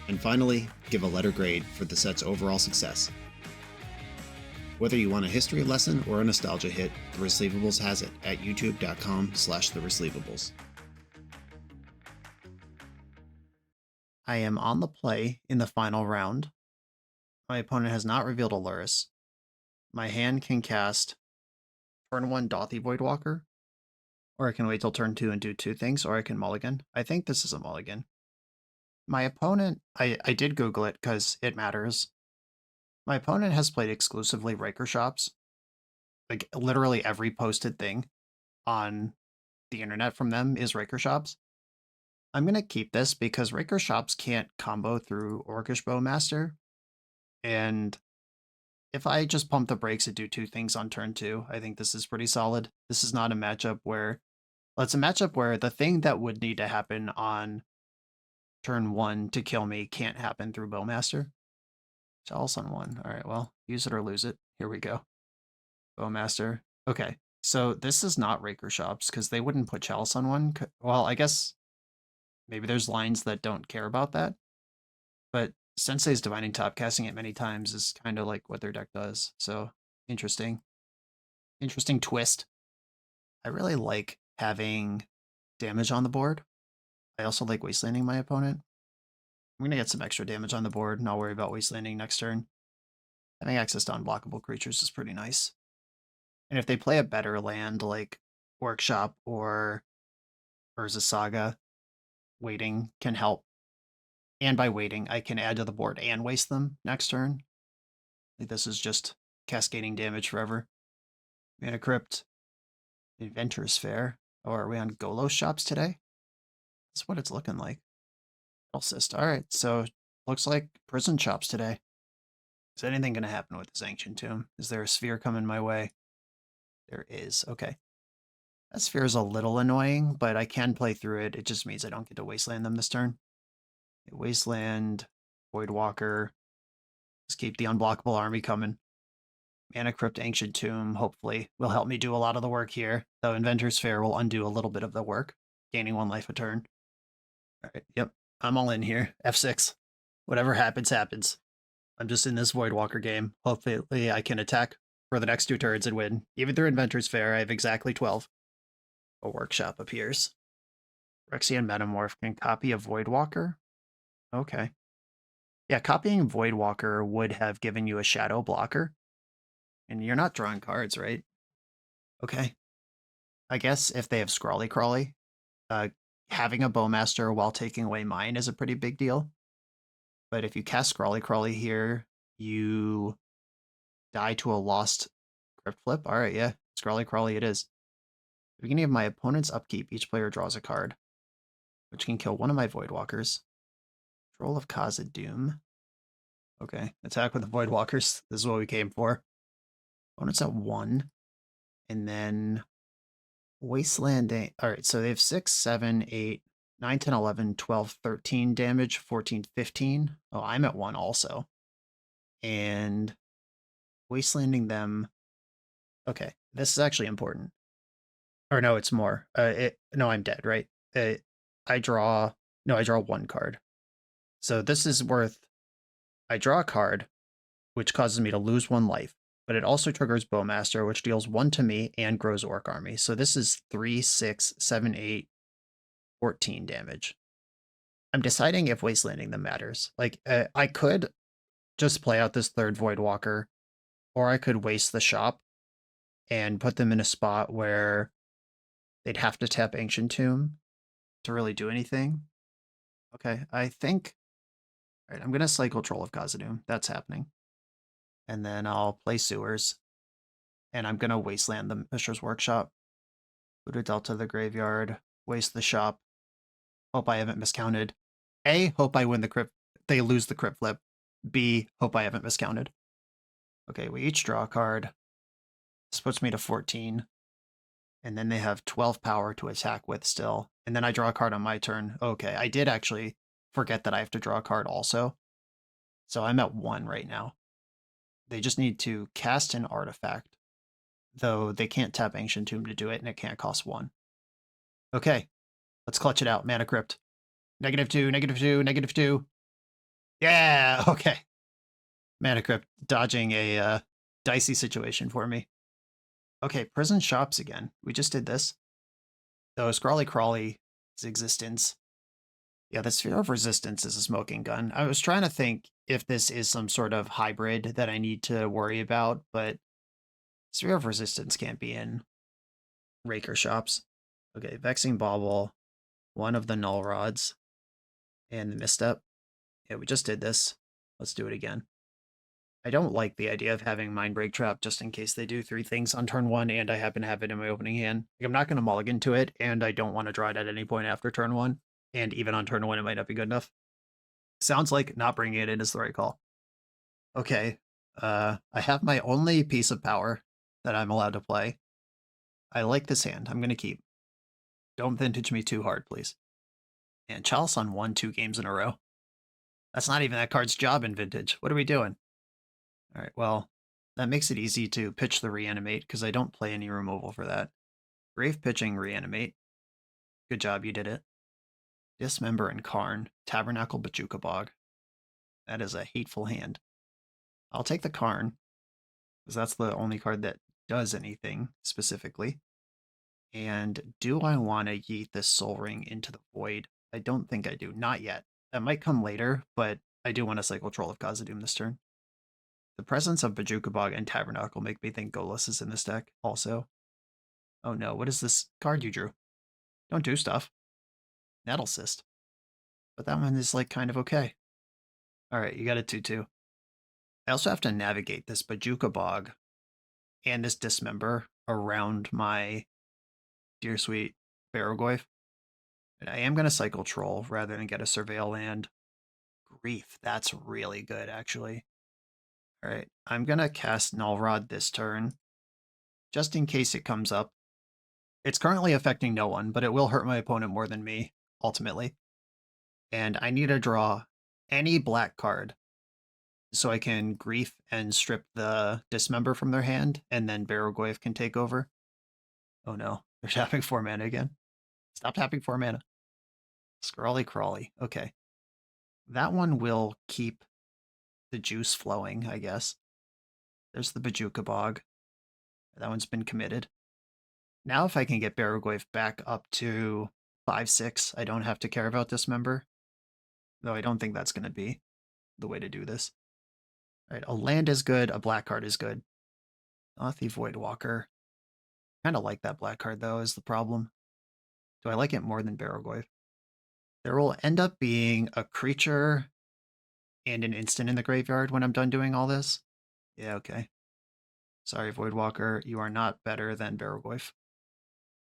And finally, give a letter grade for the set's overall success. Whether you want a history lesson or a nostalgia hit, The Resleevables has it at youtube.com/theresleevables. I am on the play in the final round. My opponent has not revealed a Lurrus. My hand can cast turn 1 Dothy Voidwalker, or I can wait till turn 2 and do 2 things, or I can mulligan. I think this is a mulligan. My opponent, I did Google it because it matters. My opponent has played exclusively Riker Shops. Like, literally every posted thing on the internet from them is Riker Shops. I'm going to keep this because Riker Shops can't combo through Orcish Bowmaster. And if I just pump the brakes and do 2 things on turn 2, I think this is pretty solid. This is not a matchup where... Well, it's a matchup where the thing that would need to happen on turn 1 to kill me can't happen through Bowmaster. Chalice on 1. All right, well, use it or lose it. Here we go. Bowmaster. Okay, so this is not Raker Shops because they wouldn't put Chalice on 1. Well, I guess maybe there's lines that don't care about that. But Sensei's Divining Top casting it many times is kind of like what their deck does. So, interesting. Interesting twist. I really like having damage on the board. I also like wastelanding my opponent. I'm going to get some extra damage on the board, and I'll worry about wastelanding next turn. Having access to unblockable creatures is pretty nice. And if they play a better land like Workshop or Urza Saga, waiting can help. And by waiting, I can add to the board and waste them next turn. Like this is just cascading damage forever. Mana Crypt, Inventor's Fair. Oh, are we on Golos Shops today? That's what it's looking like. Cyst. All right, so looks like Prison Shops today. Is anything going to happen with this Ancient Tomb? Is there a sphere coming my way? There is. Okay. That sphere is a little annoying, but I can play through it. It just means I don't get to wasteland them this turn. Wasteland, Voidwalker. Just keep the unblockable army coming. Mana Crypt, Ancient Tomb, hopefully, will help me do a lot of the work here, though Inventor's Fair will undo a little bit of the work, gaining 1 life a turn. Alright, yep, I'm all in here. F6. Whatever happens, happens. I'm just in this Voidwalker game. Hopefully I can attack for the next 2 turns and win. Even through Inventor's Fair, I have exactly 12. A Workshop appears. Rexian Metamorph can copy a Voidwalker? Okay. Yeah, copying Voidwalker would have given you a Shadow blocker. And you're not drawing cards, right? Okay. I guess if they have Scrawly Crawly, having a Bowmaster while taking away mine is a pretty big deal. But if you cast Scrawly Crawly here, you die to a lost Crypt Flip. Alright, yeah. Scrawly Crawly it is. At the beginning of my opponent's upkeep, each player draws a card, which can kill one of my Voidwalkers. Troll of Khazad-dûm. Okay, attack with the Voidwalkers. This is what we came for. Opponent's at 1. And then Wastelanding. Alright, so they have 6, 7, 8, 9, 10, 11, 12, 13 damage, 14, 15. Oh, I'm at 1 also. And Wastelanding them. Okay, this is actually important. Or no, it's more. No, I'm dead, right? I draw 1 card. So this is worth. I draw a card, which causes me to lose 1 life, but it also triggers Bowmaster, which deals 1 to me and grows Orc Army. So this is 3, 6, 7, 8, 14 damage. I'm deciding if wastelanding them matters. Like, I could just play out this 3rd Voidwalker, or I could waste the shop and put them in a spot where they'd have to tap Ancient Tomb to really do anything. Okay, I think. All right, I'm going to cycle Troll of Khazad-dûm. That's happening. And then I'll play Sewers. And I'm going to wasteland the Mishra's Workshop. Buddha Delta the graveyard. Waste the shop. Hope I haven't miscounted. A, hope I win the crypt. They lose the crypt flip. B, hope I haven't miscounted. Okay, we each draw a card. This puts me to 14. And then they have 12 power to attack with still. And then I draw a card on my turn. Okay, I did actually forget that I have to draw a card also. So I'm at 1 right now. They just need to cast an artifact, though they can't tap Ancient Tomb to do it, and it can't cost 1. Okay, let's clutch it out. Mana Crypt. -2, -2, -2. Yeah, okay. Mana Crypt dodging a dicey situation for me. Okay, Prison Shops again. We just did this. Though Scrawly Crawly's existence. Yeah, the Sphere of Resistance is a smoking gun. I was trying to think if this is some sort of hybrid that I need to worry about, but Sphere of Resistance can't be in Raker Shops. Okay, Vexing Bauble, 1 of the Null Rods, and the Misstep. Yeah, we just did this. Let's do it again. I don't like the idea of having Mindbreak Trap just in case they do 3 things on turn 1 and I happen to have it in my opening hand. Like, I'm not going to mulligan to it, and I don't want to draw it at any point after turn 1. And even on turn 1, it might not be good enough. Sounds like not bringing it in is the right call. Okay, I have my only piece of power that I'm allowed to play. I like this hand. I'm going to keep. Don't vintage me too hard, please. And Chalice on 1 2 games in a row. That's not even that card's job in Vintage. What are we doing? All right, well, that makes it easy to pitch the Reanimate because I don't play any removal for that. Grave pitching Reanimate. Good job, you did it. Dismember and Karn. Tabernacle Bajuka Bog. That is a hateful hand. I'll take the Karn, because that's the only card that does anything specifically. And do I want to yeet this Soul Ring into the void? I don't think I do. Not yet. That might come later, but I do want to cycle Troll of Khazad-dûm this turn. The presence of Bajuka Bog and Tabernacle make me think Golas is in this deck also. Oh no, what is this card you drew? Don't do stuff. Nettle Cyst. But that one is like kind of okay. Alright, you got a 2-2. I also have to navigate this Bajuka Bog and this Dismember around my dear sweet Barrogoyf. And I am going to cycle Troll rather than get a Surveil land. Grief, that's really good actually. Alright, I'm going to cast Null Rod this turn, just in case it comes up. It's currently affecting no one, but it will hurt my opponent more than me, ultimately. And I need to draw any black card so I can grief and strip the dismember from their hand, and then Barrowgoyf can take over. Oh no, they're tapping 4 mana again. Stop tapping 4 mana. Scrawly Crawly. Okay. That one will keep the juice flowing, I guess. There's the Bajuka Bog. That one's been committed. Now if I can get Barrowgoyf back up to 5/6, I don't have to care about Dismember. Though I don't think that's going to be the way to do this. All right, a land is good, a black card is good. Nothy Voidwalker. Kind of like that black card, though, is the problem. Do I like it more than Barrowgoyf? There will end up being a creature and an instant in the graveyard when I'm done doing all this. Yeah, okay. Sorry, Voidwalker, you are not better than Barrowgoyf.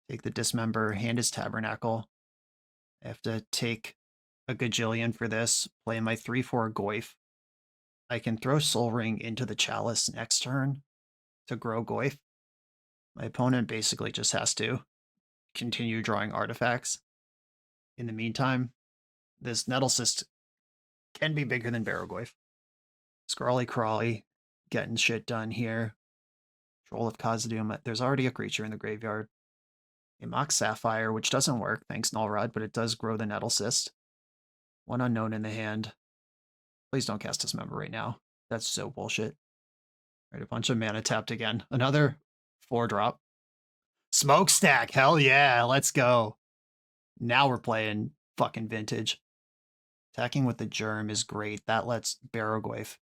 Take the Dismember, hand his Tabernacle. I have to take a gajillion for this, play my 3/4 Goyf. I can throw Soul Ring into the Chalice next turn to grow Goyf. My opponent basically just has to continue drawing artifacts. In the meantime, this Nettlecyst can be bigger than Barrowgoyf. Scrawly Crawly, getting shit done here. Troll of Khazad-dûm. There's already a creature in the graveyard. A Mox Sapphire, which doesn't work, thanks Nullrod, but it does grow the Nettlecyst. One unknown in the hand. Please don't cast Dismember right now. That's so bullshit. All right, a bunch of mana tapped again. Another 4-drop. Smokestack, hell yeah, let's go. Now we're playing fucking vintage. Attacking with the Germ is great. That lets Barrowgoyf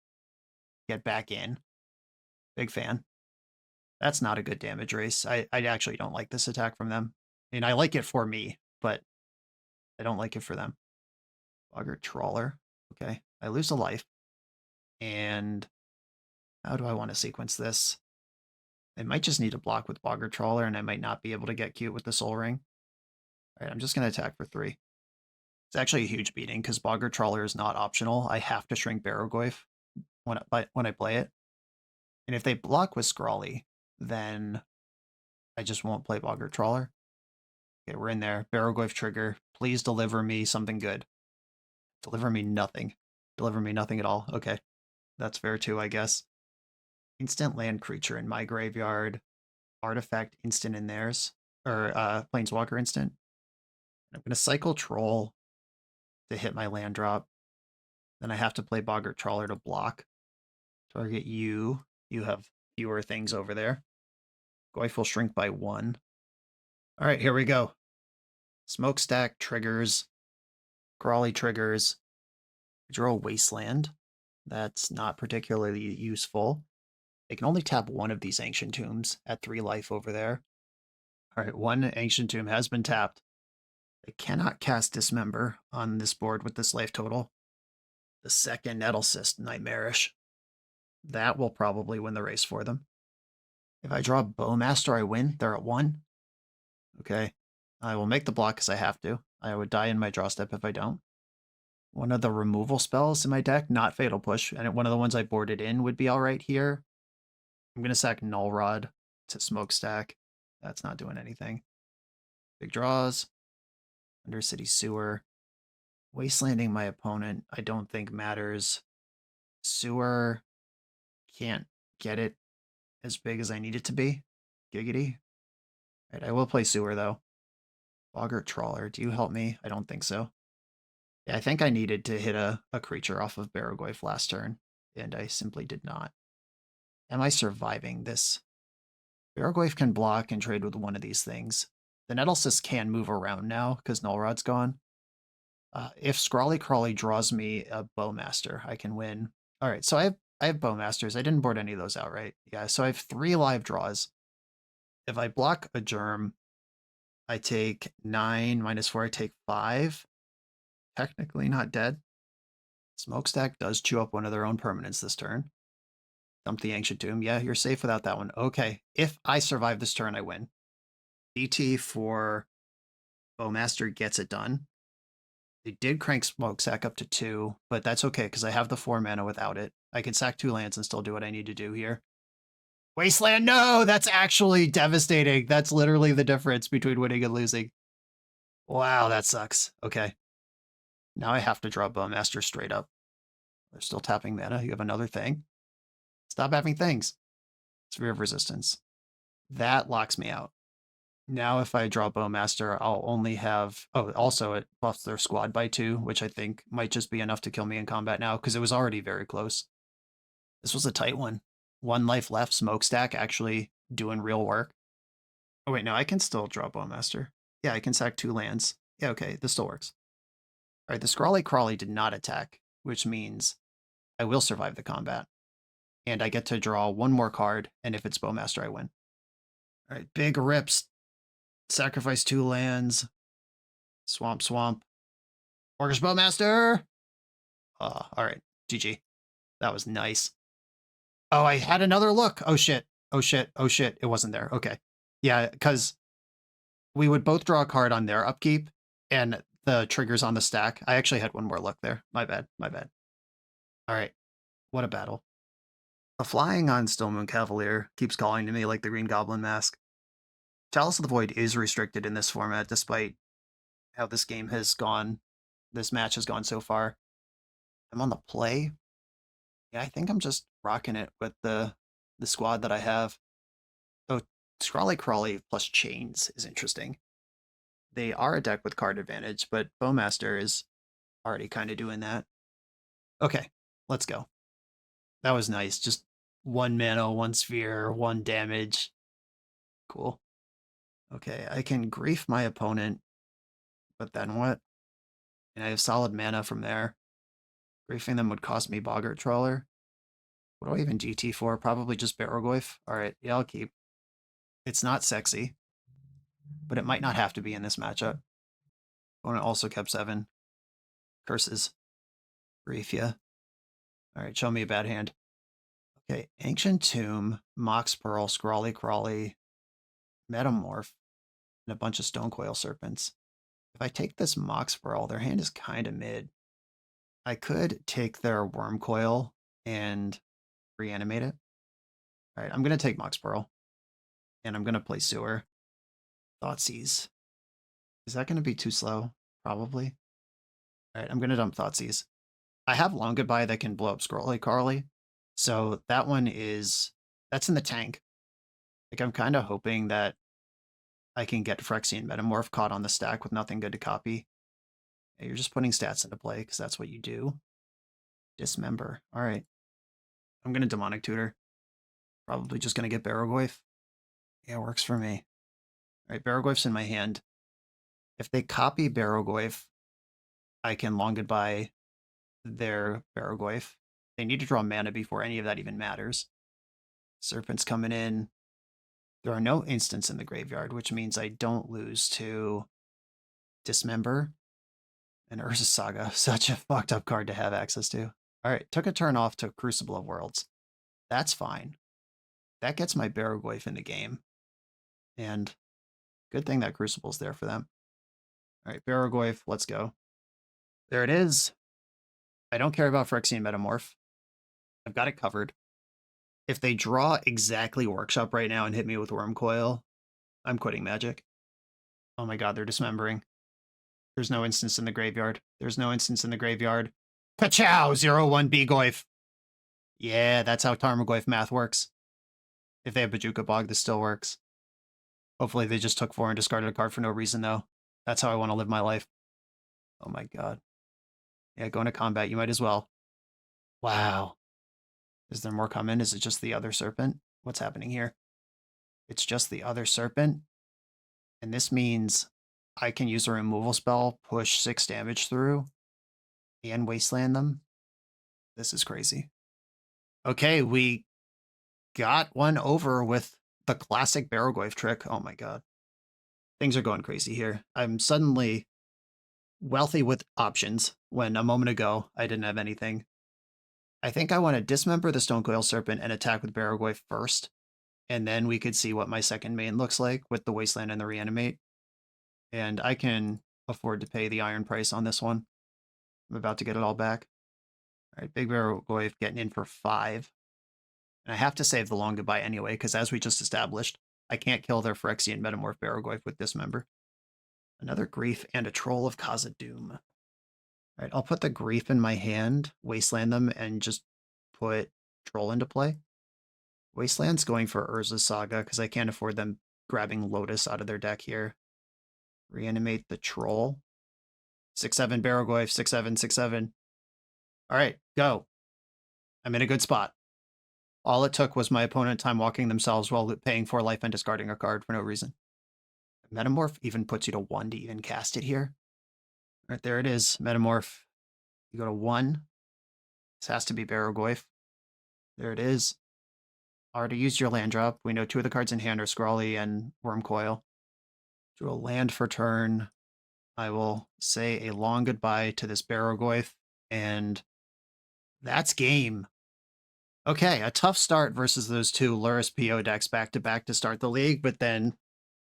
get back in. Big fan. That's not a good damage race. I actually don't like this attack from them. I mean, I like it for me, but I don't like it for them. Boggart Trawler. Okay, I lose a life. And how do I want to sequence this? I might just need to block with Boggart Trawler, and I might not be able to get cute with the Soul Ring. All right, I'm just going to attack for 3. It's actually a huge beating, because Boggart Trawler is not optional. I have to shrink Barrowgoyf when I play it. And if they block with Scrawly, then I just won't play Boggart Trawler. Okay, we're in there. Barrowgoyf trigger. Please deliver me something good. Deliver me nothing. Deliver me nothing at all. Okay. That's fair too, I guess. Instant land creature in my graveyard. Artifact instant in theirs. Or Planeswalker instant. I'm going to cycle Troll to hit my land drop. Then I have to play Boggart Trawler to block. Target you. You have fewer things over there. Goyf will shrink by 1. All right, here we go. Smokestack triggers. Crawly triggers. Draw a Wasteland. That's not particularly useful. They can only tap one of these Ancient Tombs at 3 life over there. All right, 1 Ancient Tomb has been tapped. They cannot cast Dismember on this board with this life total. The second Nettlecyst, nightmarish. That will probably win the race for them. If I draw Bowmaster, I win. They're at 1. Okay. I will make the block because I have to. I would die in my draw step if I don't. One of the removal spells in my deck, not Fatal Push, and one of the ones I boarded in would be alright here. I'm going to sack Nullrod to Smokestack. That's not doing anything. Big draws. Undercity Sewer. Wastelanding my opponent, I don't think matters. Sewer can't get it as big as I need it to be. Giggity. All right, I will play Sewer, though. Boggart Trawler, do you help me? I don't think so. Yeah, I think I needed to hit a creature off of Barrowgoyf last turn, and I simply did not. Am I surviving this? Barrowgoyf can block and trade with one of these things. The Nettlecyst can move around now, because Nullrod's gone. If Scrawly Crawly draws me a Bowmaster, I can win. All right, so I have Bowmasters. I didn't board any of those out, right? Yeah, so I have 3 live draws. If I block a Germ, I take 9 minus 4, I take 5. Technically not dead. Smokestack does chew up one of their own permanents this turn. Dump the Ancient Tomb. Yeah, you're safe without that one. Okay, if I survive this turn, I win. DT for Bowmaster gets it done. They did crank Smokestack up to 2, but that's okay because I have the 4 mana without it. I can sack 2 lands and still do what I need to do here. Wasteland, no! That's actually devastating. That's literally the difference between winning and losing. Wow, that sucks. Okay. Now I have to draw Bowmaster straight up. They're still tapping mana. You have another thing. Stop having things. Sphere of Resistance. That locks me out. Now if I draw Bowmaster, I'll only have... Oh, also it buffs their squad by 2, which I think might just be enough to kill me in combat now, because it was already very close. This was a tight one. 1 life left, Smokestack actually doing real work. Oh wait, no, I can still draw Bowmaster. Yeah, I can sack 2 lands. Yeah, okay, this still works. Alright, the Scrawly Crawly did not attack, which means I will survive the combat. And I get to draw 1 more card, and if it's Bowmaster, I win. Alright, big rips. Sacrifice 2 lands. Swamp, swamp. Orcish Bowmaster! Alright, GG. That was nice. Oh, I had another look. Oh shit. Oh shit. Oh shit. It wasn't there. Okay. Yeah, because we would both draw a card on their upkeep, and the triggers on the stack. I actually had 1 more look there. My bad. My bad. Alright. What a battle. The flying on Stillmoon Cavalier keeps calling to me like the Green Goblin mask. Chalice of the Void is restricted in this format, despite how this game has gone, this match has gone so far. I'm on the play. Yeah, I think I'm just rocking it with the squad that I have. Oh, Scrawly Crawly plus Chains is interesting. They are a deck with card advantage, but Bowmaster is already kind of doing that. Okay, let's go. That was nice. Just 1 mana, 1 sphere, 1 damage. Cool. Okay, I can grief my opponent, but then what? And I have solid mana from there. Griefing them would cost me Boggart Trawler. What do I even GT for? Probably just Barrogoyf. Alright, yeah, I'll keep. It's not sexy, but it might not have to be in this matchup. Opponent also kept 7. Curses. Grief, yeah. Alright, show me a bad hand. Okay, Ancient Tomb, Mox Pearl, Scrawly Crawly, Metamorph, and a bunch of Stonecoil Serpents. If I take this Mox Pearl, their hand is kind of mid. I could take their Wormcoil and reanimate it. Alright, I'm going to take Mox Pearl. And I'm going to play Sewer. Thoughtseize. Is that going to be too slow? Probably. Alright, I'm going to dump Thoughtseize. I have Long Goodbye that can blow up Scrawly Carly. So that one is... That's in the tank. Like, I'm kind of hoping that I can get Phyrexian Metamorph caught on the stack with nothing good to copy. Yeah, you're just putting stats into play, because that's what you do. Dismember. Alright. I'm going to Demonic Tutor. Probably just going to get Barrogoyf. Yeah, works for me. Alright, Barrogoyf's in my hand. If they copy Barrogoyf, I can Long Goodbye their Barrogoyf. They need to draw mana before any of that even matters. Serpent's coming in. There are no instants in the graveyard, which means I don't lose to Dismember and Urza's Saga. Such a fucked up card to have access to. Alright, took a turn off to Crucible of Worlds. That's fine. That gets my Barrogoyf in the game. And good thing that Crucible's there for them. Alright, Barrogoyf, let's go. There it is. I don't care about Phyrexian Metamorph. I've got it covered. If they draw exactly Workshop right now and hit me with Wormcoil, I'm quitting Magic. Oh my god, they're dismembering. There's no instance in the graveyard. There's no instance in the graveyard. Ka-chow! 0-1 Begoyf. Yeah, that's how Tarmogoyf math works. If they have Bajuka Bog, this still works. Hopefully they just took 4 and discarded a card for no reason, though. That's how I want to live my life. Oh my god. Yeah, go into combat, you might as well. Wow. Is there more coming? Is it just the other serpent? What's happening here? It's just the other serpent. And this means I can use a removal spell, push 6 damage through, and wasteland them. This is crazy. Okay, we got one over with the classic Barrogoyf trick. Oh my god. Things are going crazy here. I'm suddenly wealthy with options when a moment ago I didn't have anything. I think I want to dismember the Stonecoil Serpent and attack with Barrogoyf first, and then we could see what my second main looks like with the Wasteland and the Reanimate. And I can afford to pay the iron price on this one. I'm about to get it all back. All right, Big Barrogoyf getting in for 5. And I have to save the long goodbye anyway, because as we just established, I can't kill their Phyrexian Metamorph Barrogoyf with Dismember. Another Grief and a Troll of Khazad-dûm. All right, I'll put the Grief in my hand, Wasteland them, and just put Troll into play. Wasteland's going for Urza's Saga, because I can't afford them grabbing Lotus out of their deck here. Reanimate the Troll. 6/7 Barrogoyf, 6/7, 6/7. All right, go. I'm in a good spot. All it took was my opponent time walking themselves while paying 4 life and discarding a card for no reason. Metamorph even puts you to 1 to even cast it here. All right, there it is. Metamorph. You go to 1. This has to be Barrogoyf. There it is. Already used your land drop. We know 2 of the cards in hand are Scrawly and Wormcoil. Draw a land for turn. I will say a long goodbye to this Barrogoyf, and that's game. Okay, a tough start versus those 2 Lurrus PO decks back-to-back to start the league, but then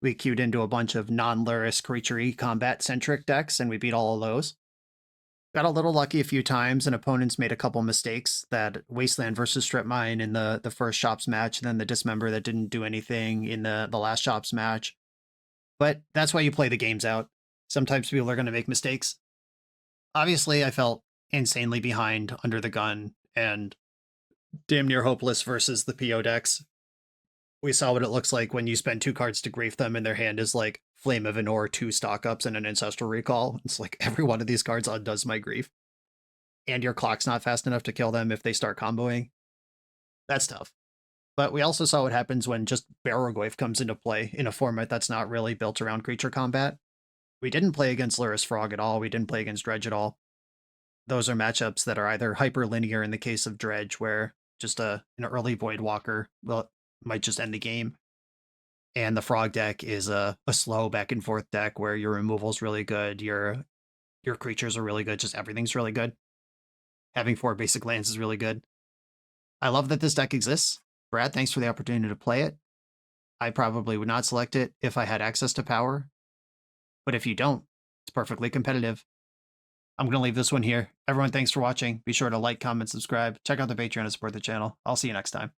we queued into a bunch of non-Lurrus creature-y combat-centric decks, and we beat all of those. Got a little lucky a few times, and opponents made a couple mistakes. That Wasteland versus Strip Mine in the first Shops match, and then the Dismember that didn't do anything in the last Shops match. But that's why you play the games out. Sometimes people are going to make mistakes. Obviously, I felt insanely behind under the gun, and damn near hopeless versus the PO decks. We saw what it looks like when you spend 2 cards to grief them and their hand is like Flame of Anor, 2 stock-ups, and an Ancestral Recall. It's like every one of these cards undoes my grief. And your clock's not fast enough to kill them if they start comboing. That's tough. But we also saw what happens when just Barrogoyf comes into play in a format that's not really built around creature combat. We didn't play against Lurrus Frog at all. We didn't play against Dredge at all. Those are matchups that are either hyper-linear in the case of Dredge, where just an early Void Walker might just end the game. And the Frog deck is a slow back and forth deck where your removal's really good, your creatures are really good, just everything's really good. Having 4 basic lands is really good. I love that this deck exists. Brad, thanks for the opportunity to play it. I probably would not select it if I had access to power. But if you don't, it's perfectly competitive. I'm going to leave this one here. Everyone, thanks for watching. Be sure to like, comment, subscribe. Check out the Patreon to support the channel. I'll see you next time.